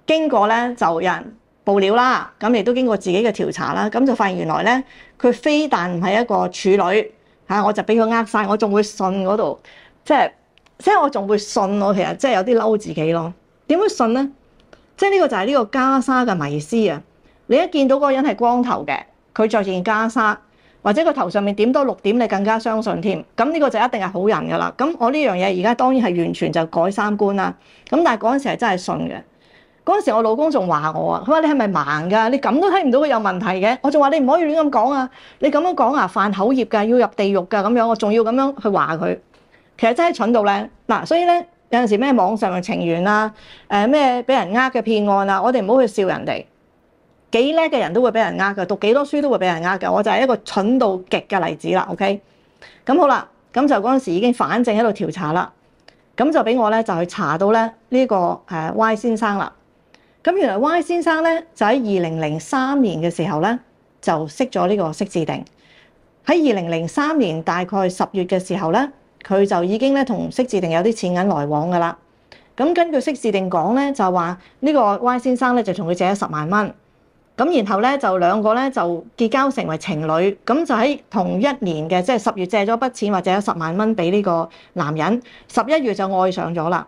經過咧就有人報料啦，咁亦都經過自己嘅調查啦，咁就發現原來咧佢非但唔係一個處女嚇，我就俾佢呃晒，我仲會信嗰度，即係我仲會信我，其實即係有啲嬲自己咯。點會信咧？即係呢個就係呢個袈裟嘅迷思啊！你一見到嗰個人係光頭嘅，佢着件袈裟，或者個頭上面點多6點，你更加相信添。咁呢個就一定係好人噶啦。咁我呢樣嘢而家當然係完全就改三觀啦。咁但係嗰陣時係真係信嘅。嗰陣時我老公仲話我啊，佢話你係咪盲㗎？你咁都睇唔到佢有問題嘅？我仲話你唔可以亂咁講啊！你咁樣講啊，犯口業㗎，要入地獄㗎咁樣，我仲要咁樣去話佢。其實真係蠢到咧嗱，所以咧有陣時咩網上嘅情緣啊，咩俾人呃嘅騙案啊，我哋唔好去笑人哋。幾叻嘅人都會俾人呃㗎，讀幾多書都會俾人呃㗎。我就係一個蠢到極嘅例子啦。OK，咁好啦，咁就嗰陣時已經反正喺度調查啦，咁就俾我咧就去查到咧呢個Y 先生啦。咁原來 Y 先生咧就喺2003年嘅時候咧就識咗呢個釋智定。喺2003年大概10月嘅時候咧，佢就已經咧同釋智定有啲錢銀來往噶啦。咁根據釋智定講咧，就話呢個 Y 先生咧就同佢借咗10萬蚊。咁然後咧就兩個咧就結交成為情侶。咁就喺同一年嘅即係10月借咗筆錢或者借咗10萬蚊俾呢個男人，11月就愛上咗啦。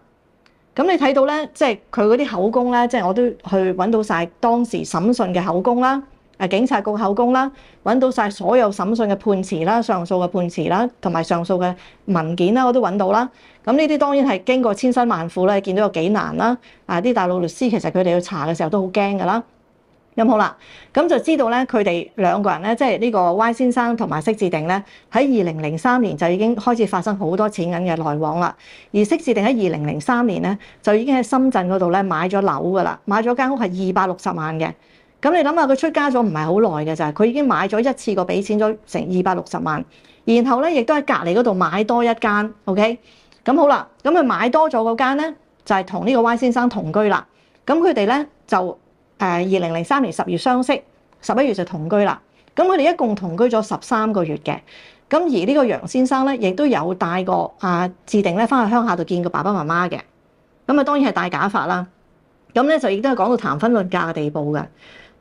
咁你睇到咧，即係佢嗰啲口供咧，即係我都去揾到晒當時審訊嘅口供啦，警察局口供啦，揾到晒所有審訊嘅判詞啦、上訴嘅判詞啦，同埋上訴嘅文件啦，我都揾到啦。咁呢啲當然係經過千辛萬苦咧，見到有幾難啦。啲大陸律師其實佢哋去查嘅時候都好驚㗎啦。咁好啦，咁就知道咧，佢哋兩個人咧，即係呢個 Y 先生同埋釋智定咧，喺2003年就已經開始發生好多錢銀嘅來往啦。而釋智定喺2003年咧，就已經喺深圳嗰度咧買咗樓㗎啦，買咗間屋係260萬嘅。咁你諗下，佢出家咗唔係好耐嘅咋，佢已經買咗一次過俾錢咗成260萬，然後咧亦都喺隔離嗰度買多一間。OK，咁好啦，咁佢買多咗嗰間咧，就係同呢個 Y 先生同居啦。咁佢哋咧就2003年10月相識，11月就同居啦。咁佢哋一共同居咗13個月嘅。咁而呢個楊先生咧，亦都有帶過智定咧翻去鄉下度見過爸爸媽媽嘅。咁當然係戴假髮啦。咁咧就亦都係講到談婚論嫁嘅地步嘅。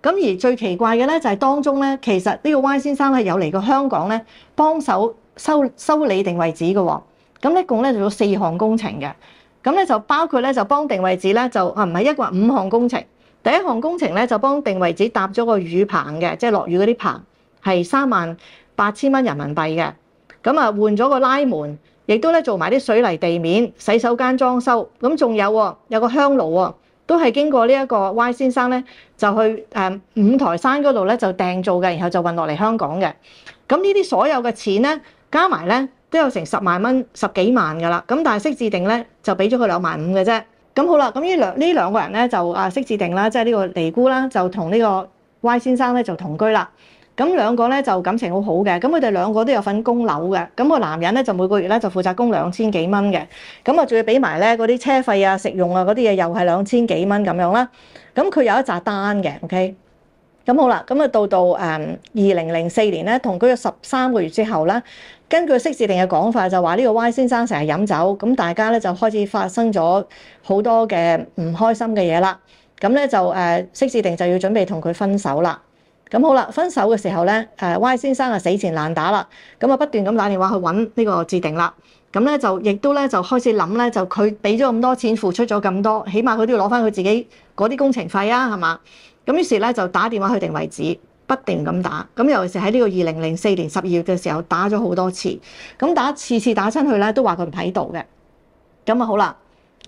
咁而最奇怪嘅咧就係當中咧，其實呢個 Y 先生咧有嚟過香港咧幫手修理定位寺嘅喎。咁一共咧就有4項工程嘅。咁咧就包括咧就幫定位寺咧就唔係一個5項工程。第一項工程咧就幫定位寺搭咗個雨棚嘅，即係落雨嗰啲棚，係38000蚊人民幣嘅。咁換咗個拉門，亦都咧做埋啲水泥地面、洗手間裝修。咁仲有個香爐喎，都係經過呢一個 Y 先生咧就去五台山嗰度咧就訂做嘅，然後就運落嚟香港嘅。咁呢啲所有嘅錢咧加埋咧都有成10萬蚊、10幾萬㗎啦。咁但係釋智定咧就俾咗佢2萬5嘅啫。咁好啦，咁呢兩個人咧就釋智定啦，即係呢個尼姑啦，就同呢個 Y 先生咧就同居啦。咁兩個咧就感情好好嘅，咁佢哋兩個都有份供樓嘅。咁個男人咧就每個月咧就負責供2000幾蚊嘅，咁仲要俾埋咧嗰啲車費啊、食用啊嗰啲嘢，又係2000幾蚊咁樣啦。咁佢有一紮單嘅 ，OK。咁好啦，咁到2004年咧同居咗13個月之後咧，根據釋智定嘅講法就話呢個 Y 先生成日飲酒，咁大家咧就開始發生咗好多嘅唔開心嘅嘢啦。咁咧就釋智定就要準備同佢分手啦。咁好啦，分手嘅時候咧，Y 先生死纏爛打啦，咁不斷咁打電話去揾呢個智定啦。咁咧就亦都咧就開始諗咧，就佢俾咗咁多錢，付出咗咁多，起碼佢都要攞翻佢自己嗰啲工程費啊，係嘛？咁於是咧就打電話去定位址，不斷咁打。咁尤其是喺呢個2004年12月嘅時候打咗好多次，咁次次打親去咧都話佢唔喺度嘅。咁啊好啦，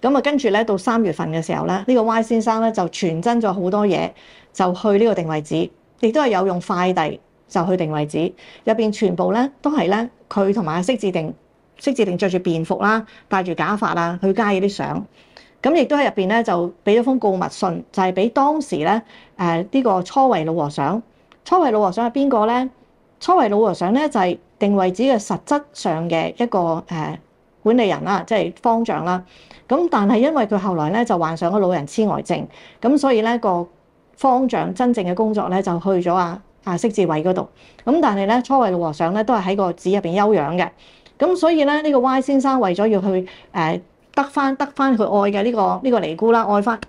咁啊跟住咧到3月份嘅時候咧，呢個 Y 先生咧就傳真咗好多嘢，就去呢個定位址，亦都係有用快遞就去定位址，入邊全部咧都係咧佢同埋阿釋志定着住便服啦，戴住假髮啊去街嗰啲相。咁亦都喺入邊咧就俾咗封告密信，就係俾當時咧呢個初維老和尚。初維老和尚係邊個咧？初維老和尚咧就係定位址嘅實質上嘅一個管理人啦，即係方丈啦。咁但係因為佢後來咧就患上咗老人痴呆症，咁所以咧個方丈真正嘅工作咧就去咗釋志偉嗰度。咁但係咧初維老和尚咧都係喺個寺入邊休養嘅。咁所以咧呢個 Y 先生為咗要去得翻佢愛嘅呢個尼姑啦，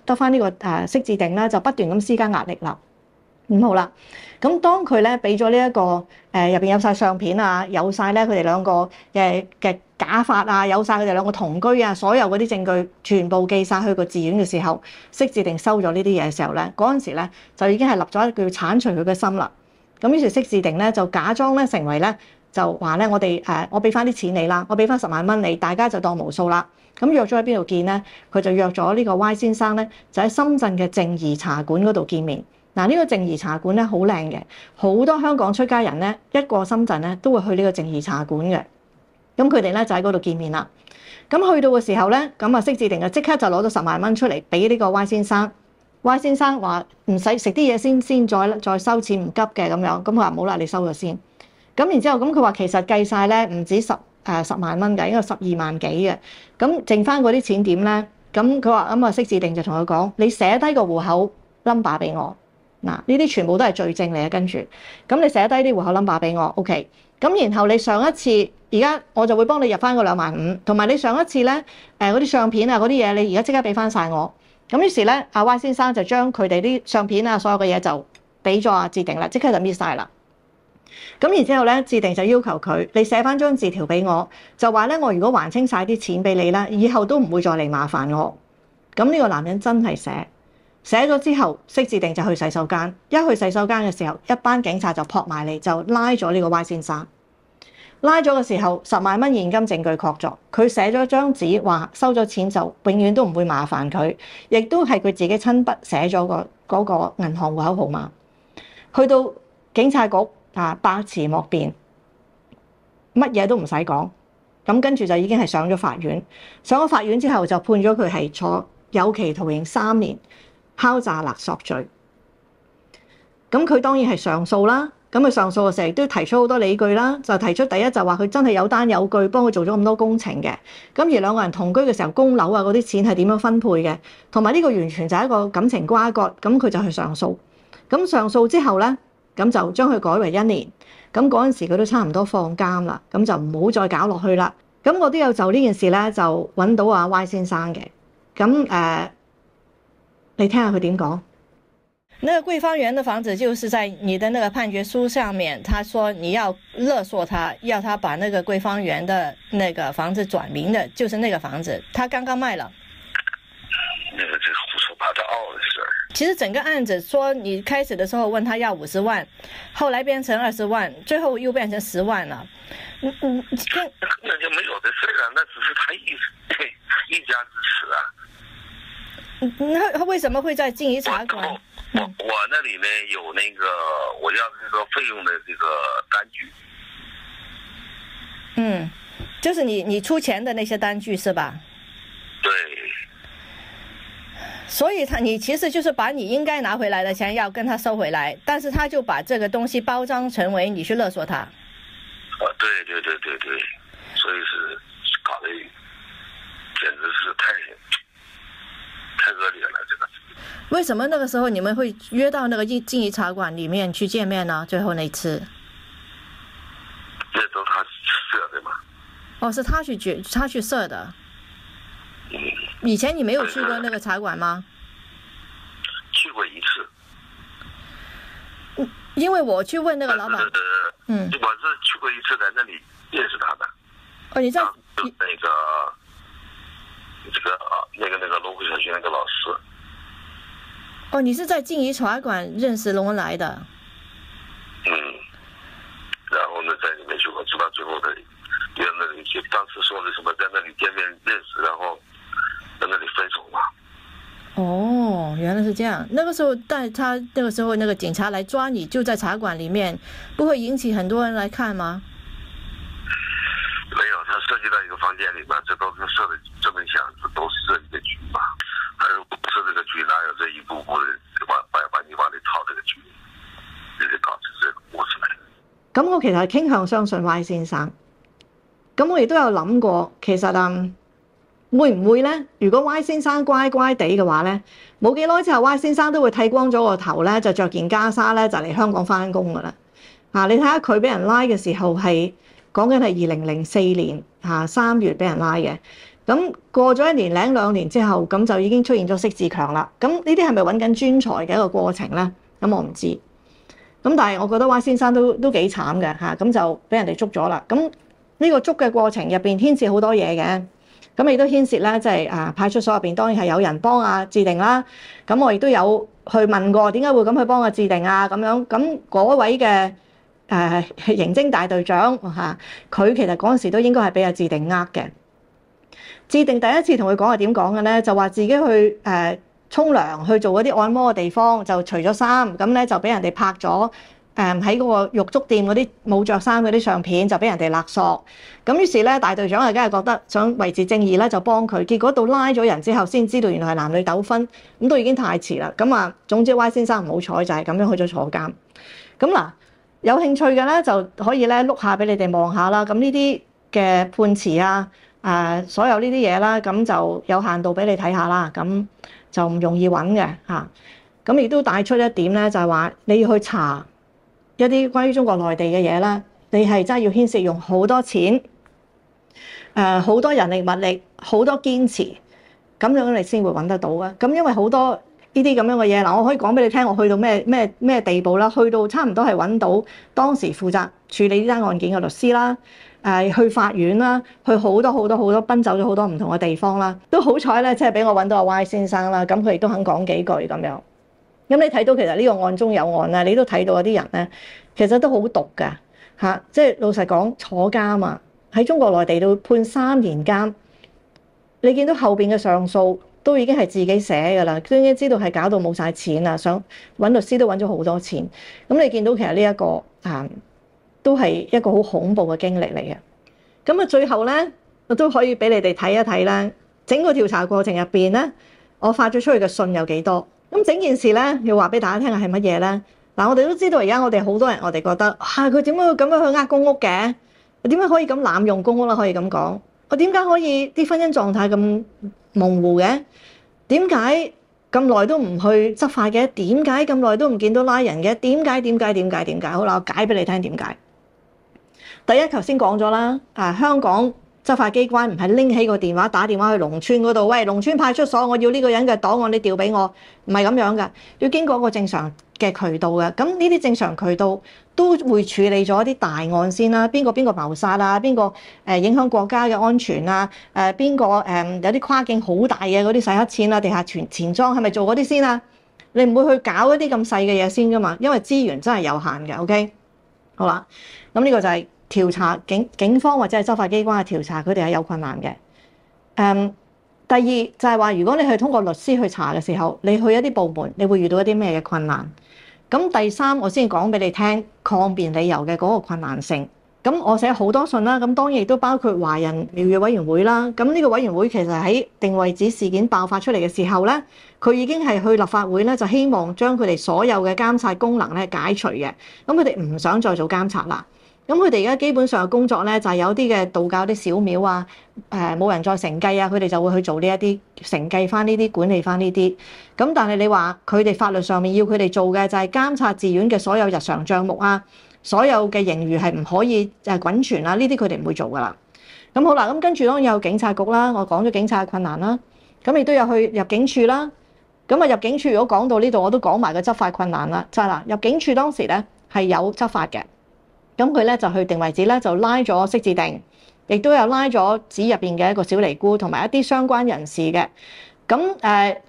得翻呢個釋志定啦，就不斷咁施加壓力啦。咁好啦，咁當佢咧俾咗呢一個入邊有晒相片啊，有晒咧佢哋兩個嘅假髮啊，有晒佢哋兩個同居啊，所有嗰啲證據全部寄晒去個寺院嘅時候，釋志定收咗呢啲嘢嘅時候咧，嗰陣時咧就已經係立咗一句剷除佢嘅心啦。咁於是釋志定咧就假裝咧成為咧就話咧我俾翻啲錢你啦，我俾翻10萬蚊你，大家就當無數啦。咁約咗喺邊度見咧？佢就約咗呢個 Y 先生咧，就喺深圳嘅靜怡茶館嗰度見面。嗱，呢個靜怡茶館咧好靚嘅，好多香港出家人咧一過深圳咧都會去呢個靜怡茶館嘅。咁佢哋咧就喺嗰度見面啦。咁去到嘅時候咧，咁釋志定就即刻就攞咗10萬蚊出嚟俾呢個 Y 先生。Y 先生話唔使食啲嘢先再收錢，唔急嘅咁樣。咁佢話唔好啦，你收咗先。咁然之後咁佢話其實計晒咧唔止10萬蚊嘅，應該12萬幾嘅。咁剩翻嗰啲錢點咧？咁佢話釋志定就同佢講：你寫低個戶口 number 俾我。嗱，呢啲全部都係罪證嚟嘅，跟住咁你寫低啲戶口 number 俾我 ，OK。咁然後你上一次，而家我就會幫你入翻個25000，同埋你上一次咧嗰啲相片啊嗰啲嘢，你而家即刻俾翻晒我。咁於是咧，阿 Y 先生就將佢哋啲相片啊所有嘅嘢就俾咗阿志定啦，即刻就搣晒啦。咁然之後咧，志定就要求佢，你寫翻張字條俾我，就話咧我如果還清晒啲錢俾你啦，以後都唔會再嚟麻煩我。咁呢個男人真係寫咗之後，釋志定就去洗手間。一去洗手間嘅時候，一班警察就撲埋嚟，就拉咗呢個 Y 先生。拉咗嘅時候，10萬蚊現金證據確鑿，佢寫咗張紙話收咗錢就永遠都唔會麻煩佢，亦都係佢自己親筆寫咗嗰個銀行戶口號碼。去到警察局百詞莫辯，乜嘢都唔使講。咁跟住就已經係上咗法院。上咗法院之後就判咗佢係坐有期徒刑3年。敲詐勒索罪，咁佢當然係上訴啦。咁佢上訴嘅時候亦都提出好多理據啦，就提出第一就話佢真係有單有據幫佢做咗咁多工程嘅。咁而兩個人同居嘅時候供樓啊嗰啲錢係點樣分配嘅，同埋呢個完全就係一個感情瓜葛。咁佢就去上訴。咁上訴之後咧，咁就將佢改為1年。咁嗰陣時佢都差唔多放監啦，咁就唔好再搞落去啦。咁我都有就呢件事咧就揾到阿 Y 先生嘅。咁你聽下佢點講？那個桂芳園的房子就是在你的那個判決書上面，他說你要勒索他，要他把那個桂芳園的那個房子轉名的，就是那個房子，他剛剛賣了。那個這胡說八道的事兒。其實整個案子說，你開始的時候問他要50萬，後來變成20萬，最後又變成10萬了。那就沒有的事啊，那只是他一家之詞啊。他為什麼會在靜怡茶館？我那裏呢有那個我要這個費用的這個單據。嗯，就是你出錢的那些單據是吧？對。所以你其實就是把你應該拿回來的錢要跟他收回來，但是他就把這個東西包裝成為你去勒索他。對，所以是搞得簡直是太惡劣了，這個。為什麼那個時候你們會約到那個靜怡茶館裏面去見面呢？最後那次，那都他設的嘛。哦，是他去設的。以前你沒有去過那個茶館嗎？去過一次。因為我去問那個老闆，我是去過一次，在那裏認識他的。哦，你在那個羅湖小學那個老師。哦，你是在靜怡茶館認識龍恩來的？然後呢，在裏面去，我知道最後的，因為那裡就當時說的什麼，在那裡見面認識，然後在那裡分手嘛。哦，原來是這樣。那個時候，但他那個時候那個警察來抓你，就在茶館裡面，不會引起很多人來看嗎？沒有，他設計到一個房間裡面，這都是設的這麼想，這都是設一個局嘛。他如果不設這個局，哪有這一步步的把你往裡套這個局，你就搞成這個過程嚟。咁我其實係傾向相信 Y 先生。咁我亦都有諗過，其實會唔會咧？如果 Y 先生乖乖地嘅話咧，冇幾耐之後 Y 先生都會剃光咗個頭咧，就着件袈裟咧，就嚟香港翻工噶啦。你睇下佢俾人拉嘅時候係講緊係2004年3月俾人拉嘅。咁過咗1年零2年之後，咁就已經出現咗釋志強啦。咁呢啲係咪揾緊專才嘅一個過程咧？咁我唔知。咁但係我覺得 Y 先生都幾慘嘅嚇，咁就俾人哋捉咗啦。咁呢個捉嘅過程入邊牽涉好多嘢嘅，咁亦都牽涉咧，即係派出所入邊當然係有人幫阿志定啦。咁我亦都有去問過點解會咁去幫阿志定啊咁樣。咁嗰位嘅刑偵大隊長嚇，佢其實嗰陣時都應該係俾阿志定嘅。志定第一次同佢講係點講嘅咧，就話自己去沖涼去做嗰啲按摩嘅地方，就除咗衫，咁咧就俾人哋拍咗喺嗰個浴足店嗰啲冇着衫嗰啲相片，就俾人哋勒索。咁於是咧，大隊長梗係覺得想維持正義咧，就幫佢。結果到拉咗人之後，先知道原來係男女糾紛，咁都已經太遲啦。咁總之 Y 先生唔好彩就係咁樣去咗坐監。咁嗱，有興趣嘅咧就可以咧碌下俾你哋望下啦。咁呢啲嘅判詞所有呢啲嘢啦，咁就有限度俾你睇下啦。咁就唔容易揾嘅嚇。咁亦都帶出一點咧，就係話你要去查一啲關於中國內地嘅嘢啦，你係真係要牽涉用好多錢，好多人力物力，好多堅持，咁樣你先會揾得到嘅。咁因為好多呢啲咁樣嘅嘢，嗱，我可以講俾你聽，我去到咩地步啦？去到差唔多係揾到當時負責處理呢單案件嘅律師啦，去法院啦，去好多奔走咗好多唔同嘅地方啦，都好彩咧，即係俾我揾到阿 Y 先生啦，咁佢亦都肯講幾句咁樣。咁你睇到其實呢個案中有案啦，你都睇到有啲人咧，其實都好毒㗎嚇，即係老實講坐監啊，喺中國內地都判3年監，你見到後邊嘅上訴都已經係自己寫㗎啦，都已經知道係搞到冇晒錢啦，想揾律師都揾咗好多錢。咁你見到其實呢一個都係一個好恐怖嘅經歷嚟嘅。咁最後咧，我都可以俾你哋睇一睇啦，整個調查過程入邊咧，我發咗出去嘅信有幾多？咁整件事咧，要話俾大家聽係乜嘢咧？嗱，我哋都知道而家我哋好多人，我哋覺得佢點解會咁樣去呃公屋嘅？點解可以咁濫用公屋啦？可以咁講，我點解可以啲婚姻狀態咁模糊嘅？點解咁耐都唔去執法嘅？點解咁耐都唔見到拉人嘅？點解？好啦，我解俾你聽點解。第一，頭先講咗啦，香港執法機關唔係拎起個電話打電話去農村嗰度，喂，農村派出所，我要呢個人嘅檔案，你調俾我，唔係咁樣嘅，要經過一個正常嘅渠道嘅。咁呢啲正常渠道都會處理咗一啲大案先啦，邊個謀殺啊，邊個影響國家嘅安全啊，邊個有啲跨境好大嘅嗰啲洗黑錢啊、地下錢莊係咪做嗰啲先啊？你唔會去搞一啲咁細嘅嘢先噶嘛，因為資源真係有限嘅。OK， 好啦，咁呢個就係調查警方或者係執法機關嘅調查，佢哋係有困難嘅。第二就係話，如果你係通過律師去查嘅時候，你去一啲部門，你會遇到一啲咩嘅困難？咁第三，我先講俾你聽抗辯理由嘅嗰個困難性。咁我寫好多信啦，咁當然亦都包括華人廟宇委員會啦。咁呢個委員會其實喺定位指事件爆發出嚟嘅時候咧，佢已經係去立法會咧，就希望將佢哋所有嘅監察功能咧解除嘅。咁佢哋唔想再做監察啦。咁佢哋而家基本上嘅工作咧，就係有啲嘅道教啲小廟啊，冇人再承繼啊，佢哋就會去做呢一啲承繼翻呢啲，管理翻呢啲。咁但係你話佢哋法律上面要佢哋做嘅就係監察寺院嘅所有日常帳目啊，所有嘅盈餘係唔可以滾存啊，呢啲佢哋唔會做噶啦。咁好啦，咁跟住當然有警察局啦，我講咗警察嘅困難啦，咁亦都有去入境處啦。咁入境處如果講到呢度，我都講埋個執法困難啦，就係入境處當時咧係有執法嘅。咁佢咧就去定為止咧，就拉咗釋志定，亦都有拉咗寺入邊嘅一個小尼姑同埋一啲相關人士嘅。咁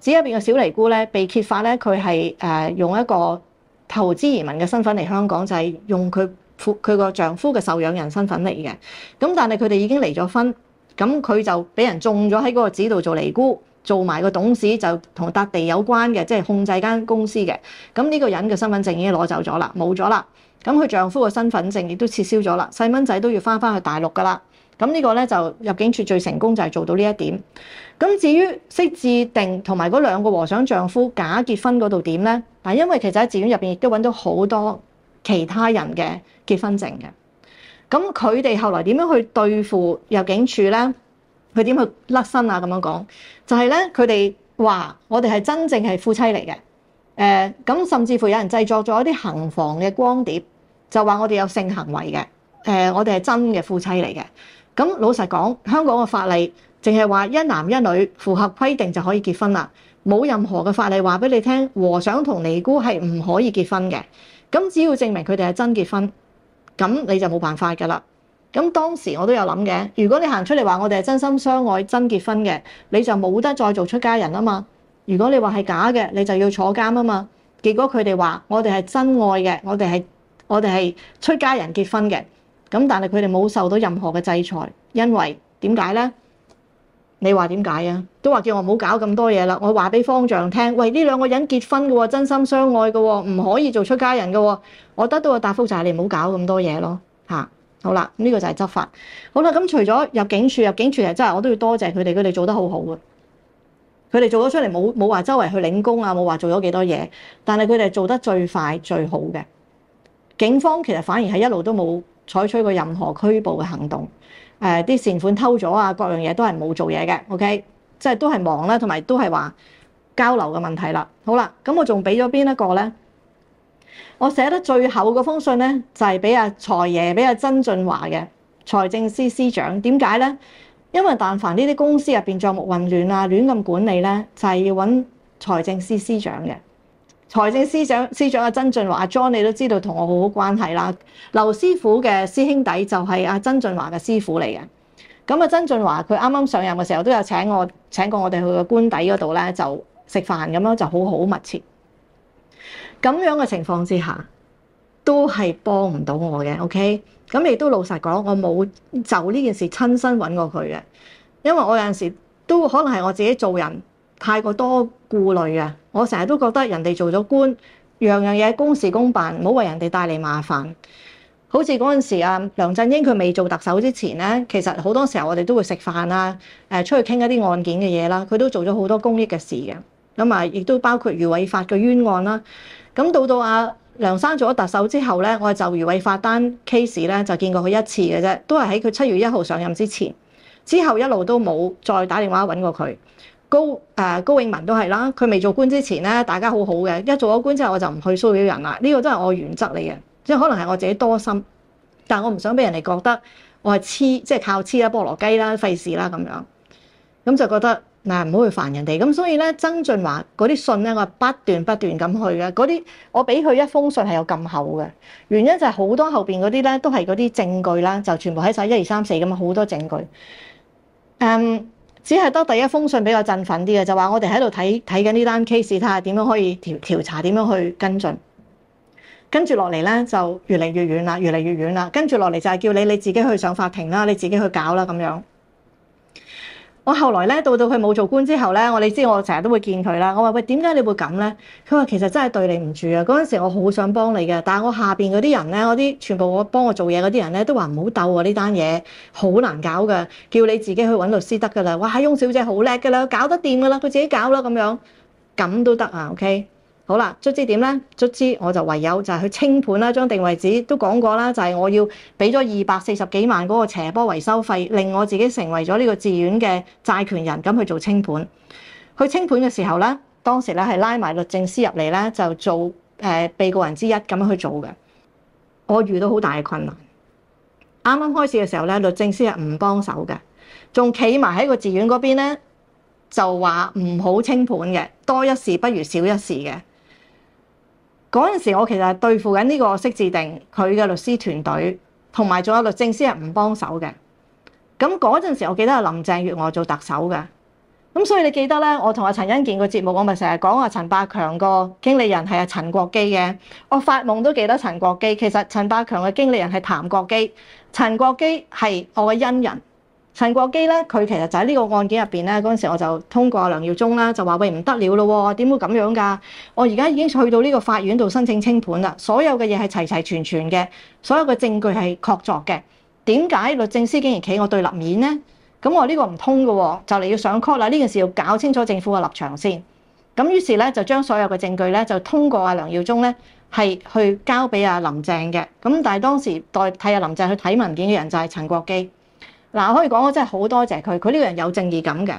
紙入邊嘅小尼姑咧被揭發咧，佢係用一個投資移民嘅身份嚟香港，就係用佢個丈夫嘅受養人身份嚟嘅。咁但係佢哋已經離咗婚，咁佢就俾人中咗喺嗰個紙度做尼姑，做埋個董事，就同笪地有關嘅，即係控制間公司嘅。咁呢個人嘅身份證已經攞走咗啦，冇咗啦。咁佢丈夫嘅身份證亦都撤銷咗啦，細蚊仔都要翻去大陸噶啦。咁呢個咧就入境處最成功就係做到呢一點。咁至於釋智定同埋嗰兩個和尚丈夫假結婚嗰度點咧？嗱，因為其實喺寺院入邊亦都揾到好多其他人嘅結婚證嘅。咁佢哋後來點樣去對付入境處咧？佢點去甩身啊？咁樣講就係咧，佢哋話我哋係真正係夫妻嚟嘅。咁甚至乎有人製作咗一啲行房嘅光碟，就話我哋有性行為嘅。我哋係真嘅夫妻嚟嘅。咁老實講，香港嘅法例淨係話一男一女符合規定就可以結婚啦，冇任何嘅法例話俾你聽和尚同尼姑係唔可以結婚嘅。咁只要證明佢哋係真結婚，咁你就冇辦法㗎啦。咁當時我都有諗嘅，如果你行出嚟話我哋係真心相愛真結婚嘅，你就冇得再做出家人啊嘛。如果你話係假嘅，你就要坐監啊嘛。結果佢哋話我哋係真愛嘅，我哋係出家人結婚嘅。咁但係佢哋冇受到任何嘅制裁，因為點解咧？你話點解啊？都話叫我唔好搞咁多嘢啦。我話俾方丈聽，喂，呢兩個人結婚嘅喎，真心相愛嘅喎，唔可以做出家人嘅喎。我得到嘅答覆就係你唔好搞咁多嘢咯。嚇，好啦，呢個就係執法。好啦，咁除咗入境處係真係我都要多謝佢哋做得好好嘅。佢哋做咗出嚟冇話周圍去領功啊，冇話做咗幾多嘢，但係佢哋做得最快最好嘅。警方其實反而係一路都冇採取過任何拘捕嘅行動，啲善款偷咗啊，各樣嘢都係冇做嘢嘅。OK， 即係都係忙啦，同埋都係話交流嘅問題啦。好啦，咁我仲俾咗邊一個咧？我寫得最後嗰封信咧，就係俾阿財爺，俾阿曾俊華嘅財政司司長。點解咧？因為但凡呢啲公司入邊帳目混亂啊、亂咁管理咧，就係要揾財政司司長嘅。財政司長阿曾俊華阿 John 你都知道同我好好關係啦。劉師傅嘅師兄弟就係阿曾俊華嘅師傅嚟嘅。咁啊，曾俊華佢啱啱上任嘅時候都有請過我哋去個官邸嗰度咧，就食飯咁樣，就好密切。咁樣嘅情況之下，都係幫唔到我嘅。OK， 咁亦都老實講，我冇就呢件事親身揾過佢嘅，因為我有陣時都可能係我自己做人太過多顧慮啊。我成日都覺得人哋做咗官，樣嘢公事公辦，唔好為人哋帶嚟麻煩。好似嗰陣時啊，梁振英佢未做特首之前咧，其實好多時候我哋都會食飯啊，出去傾一啲案件嘅嘢啦。佢都做咗好多公益嘅事嘅，咁啊，亦都包括余偉發嘅冤案啦。咁到阿梁生做咗特首之後咧，我就余偉發單 case 咧就見過佢一次嘅啫，都係喺佢7月1號上任之前，之後一路都冇再打電話揾過佢。高永文都係啦，佢未做官之前咧，大家好好嘅，一做咗官之後我就唔去騷擾人啦。呢個真係我原則嚟嘅，即係可能係我自己多心，但係我唔想俾人哋覺得我係即係靠黐啦、菠蘿雞啦、費事啦咁樣，咁就覺得嗱唔好去煩人哋。咁所以咧，曾俊華嗰啲信咧，我係不斷咁去嘅。嗰啲我俾佢一封信係有咁厚嘅，原因就係好多後邊嗰啲咧都係嗰啲證據啦，就全部喺晒1、2、3、4咁啊，好多證據。只係得第一封信比較振奮啲嘅，就話我哋喺度睇緊呢單 case，睇下點樣可以調查，點樣去跟進。跟住落嚟咧就越嚟越遠啦，越嚟越遠啦。跟住落嚟就係叫你自己去上法庭啦，你自己去搞啦咁樣。我後來咧到佢冇做官之後咧，你知我成日都會見佢啦。我話喂，點解你會咁咧？佢話其實真係對你唔住啊！嗰陣時我好想幫你嘅，但係我下邊嗰啲人咧，嗰啲全部我幫我做嘢嗰啲人咧，都話唔好鬥啊！呢單嘢好難搞㗎，叫你自己去揾律師得㗎啦。哇，翁小姐好叻㗎啦，搞得掂㗎啦，佢自己搞啦咁樣，咁都得啊 ？OK。好啦，卒之點咧？卒之我就唯有就係去清盤啦，將定位紙都講過啦，就係我要俾咗240幾萬嗰個斜坡維修費，令我自己成為咗呢個寺院嘅債權人，咁去做清盤。去清盤嘅時候咧，當時咧係拉埋律政司入嚟咧，就做被告人之一咁樣去做嘅。我遇到好大嘅困難。啱啱開始嘅時候咧，律政司係唔幫手嘅，仲企埋喺個寺院嗰邊咧，就話唔好清盤嘅，多一事不如少一事嘅。嗰陣時，我其實係對付緊呢個釋智定佢嘅律師團隊，同埋仲有律政司係唔幫手嘅。咁嗰陣時，我記得係林鄭月娥做特首嘅。咁所以你記得咧，我同阿陳欣健個節目，我咪成日講話陳百強個經理人係阿陳國基嘅。我發夢都記得陳國基，其實陳百強嘅經理人係譚國基，陳國基係我嘅恩人。陳國基咧，佢其實就喺呢個案件入邊咧，嗰陣時我就通過梁耀忠啦，就話喂，唔得了咯，點會咁樣㗎？我而家已經去到呢個法院度申請清盤啦，所有嘅嘢係齊齊全全嘅，所有嘅證據係確鑿嘅。點解律政司竟然企我對立面呢？咁我呢個唔通嘅喎，就嚟要上 court 啦！呢件事要搞清楚政府嘅立場先。咁於是咧就將所有嘅證據咧就通過阿梁耀忠咧係去交俾阿林鄭嘅。咁但係當時代替阿林鄭去睇文件嘅人就係陳國基。嗱，可以講我真係好多謝佢，佢呢個人有正義感嘅，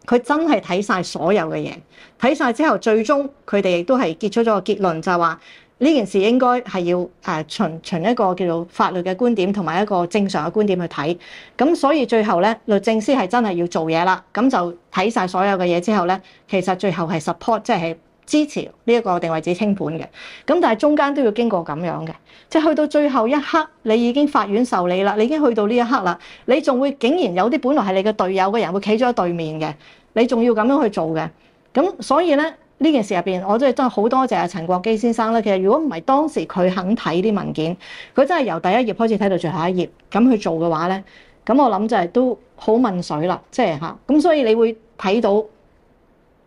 佢真係睇晒所有嘅嘢，睇晒之後最終佢哋亦都係結出咗個結論，就係話呢件事應該係要循一個叫做法律嘅觀點同埋一個正常嘅觀點去睇。咁所以最後咧律政司係真係要做嘢啦，咁就睇晒所有嘅嘢之後咧，其實最後係 support 即係支持呢一個定位指清盤嘅。咁但係中間都要經過咁樣嘅，即係去到最後一刻，你已經法院受理啦，你已經去到呢一刻啦，你仲會竟然有啲本來係你嘅隊友嘅人會企咗喺對面嘅，你仲要咁樣去做嘅。咁所以咧呢件事入邊，我真係好多謝阿陳國基先生啦。其實如果唔係當時佢肯睇啲文件，佢真係由第一頁開始睇到最後一頁咁去做嘅話咧，咁我諗就係都好問水啦，即係嚇。咁所以你會睇到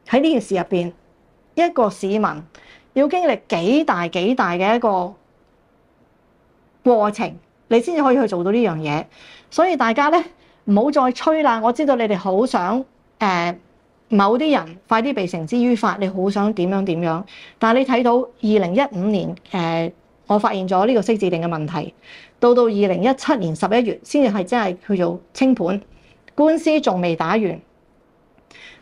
喺呢件事入邊，一個市民要經歷幾大嘅一個過程，你先至可以去做到呢樣嘢。所以大家咧唔好再吹啦。我知道你哋好想某啲人快啲被繩之於法，你好想點樣？但係你睇到2015年我發現咗呢個釋字定嘅問題，到2017年11月先至係真係去做清盤，官司仲未打完，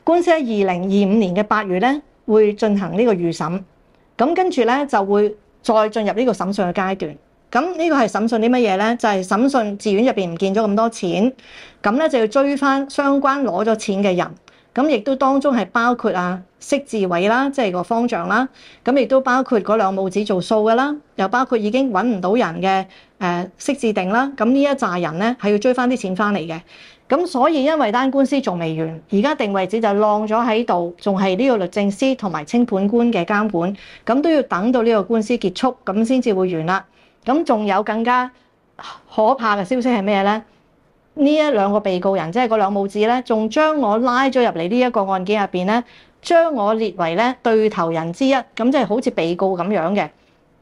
官司喺2025年嘅8月咧會進行呢個預審，咁跟住咧就會再進入呢個審訊嘅階段。咁呢個係審訊啲乜嘢咧？就係審訊寺院入邊唔見咗咁多錢，咁咧就要追翻相關攞咗錢嘅人。咁亦都當中係包括釋字偉啦，即係個方丈啦，咁亦都包括嗰兩母子做數嘅啦，又包括已經揾唔到人嘅釋字定啦。咁呢一紮人咧係要追翻啲錢翻嚟嘅。咁所以因為單官司仲未完，而家定位指就晾咗喺度，仲係呢個律政司同埋清盤官嘅監管，咁都要等到呢個官司結束，咁先至會完啦。咁仲有更加可怕嘅消息係咩咧？呢一兩個被告人，即係嗰兩母子咧，仲將我拉咗入嚟呢一個案件入邊咧，將我列為咧對頭人之一，咁即係好似被告咁樣嘅。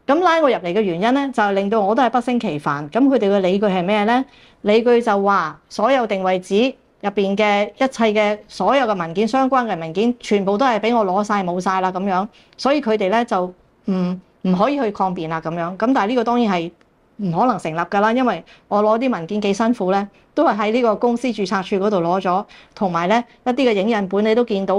咁拉我入嚟嘅原因咧，就係令到我都係不勝其煩。咁佢哋嘅理據係咩咧？理據就話所有定位指入邊嘅一切嘅所有嘅文件，相關嘅文件，全部都係俾我攞晒冇晒啦咁樣，所以佢哋咧就唔可以去抗辯啦咁樣。咁但係呢個當然係唔可能成立㗎啦，因為我攞啲文件幾辛苦咧，都係喺呢個公司註冊處嗰度攞咗，同埋咧一啲嘅影印本你都見到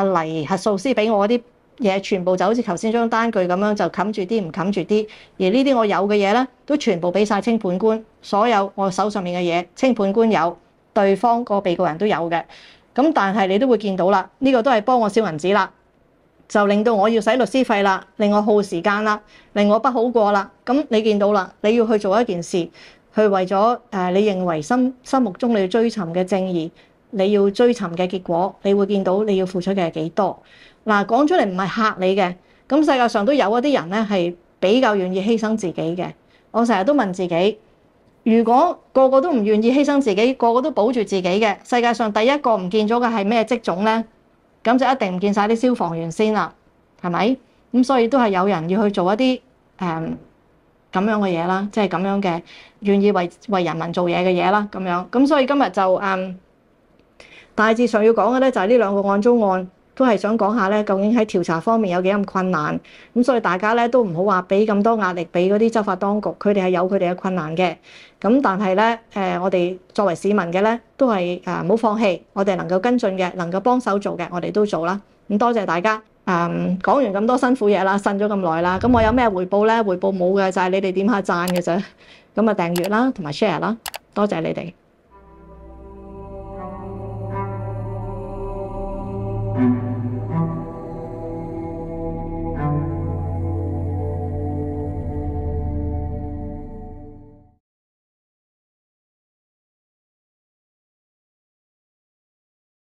黎核數師俾我啲嘢，全部就好似頭先張單據咁樣，就冚住啲唔冚住啲。而呢啲我有嘅嘢咧，都全部俾晒清盤官，所有我手上面嘅嘢，清盤官有，對方個被告人都有嘅。咁但係你都會見到啦，呢個都係幫我燒銀紙啦，就令到我要使律師費啦，令我耗時間啦，令我不好過啦。咁你見到啦，你要去做一件事，去為咗你認為心目中你要追尋嘅正義，你要追尋嘅結果，你會見到你要付出嘅係幾多。嗱，講出嚟唔係嚇你嘅，咁世界上都有一啲人咧係比較願意犧牲自己嘅。我成日都問自己，如果個個都唔願意犧牲自己，個個都保住自己嘅，世界上第一個唔見咗嘅係咩職種咧？咁就一定唔見晒啲消防員先啦，係咪？咁所以都係有人要去做一啲咁樣嘅嘢啦，即係咁樣嘅願意為人民做嘢嘅嘢啦，咁樣。咁所以今日就大致上要講嘅咧，就係呢兩個案中案，都係想講下咧，究竟喺調查方面有幾咁困難。咁所以大家咧都唔好話俾咁多壓力俾嗰啲執法當局，佢哋係有佢哋嘅困難嘅。咁但係咧我哋作為市民嘅咧，都係唔好放棄。我哋能夠跟進嘅，能夠幫手做嘅，我哋都做啦。咁多謝大家。講完咁多辛苦嘢啦，呻咗咁耐啦，咁我有咩回報咧？回報冇嘅，就係你哋點下讚嘅啫。咁啊訂閱啦，同埋 share 啦，多謝你哋。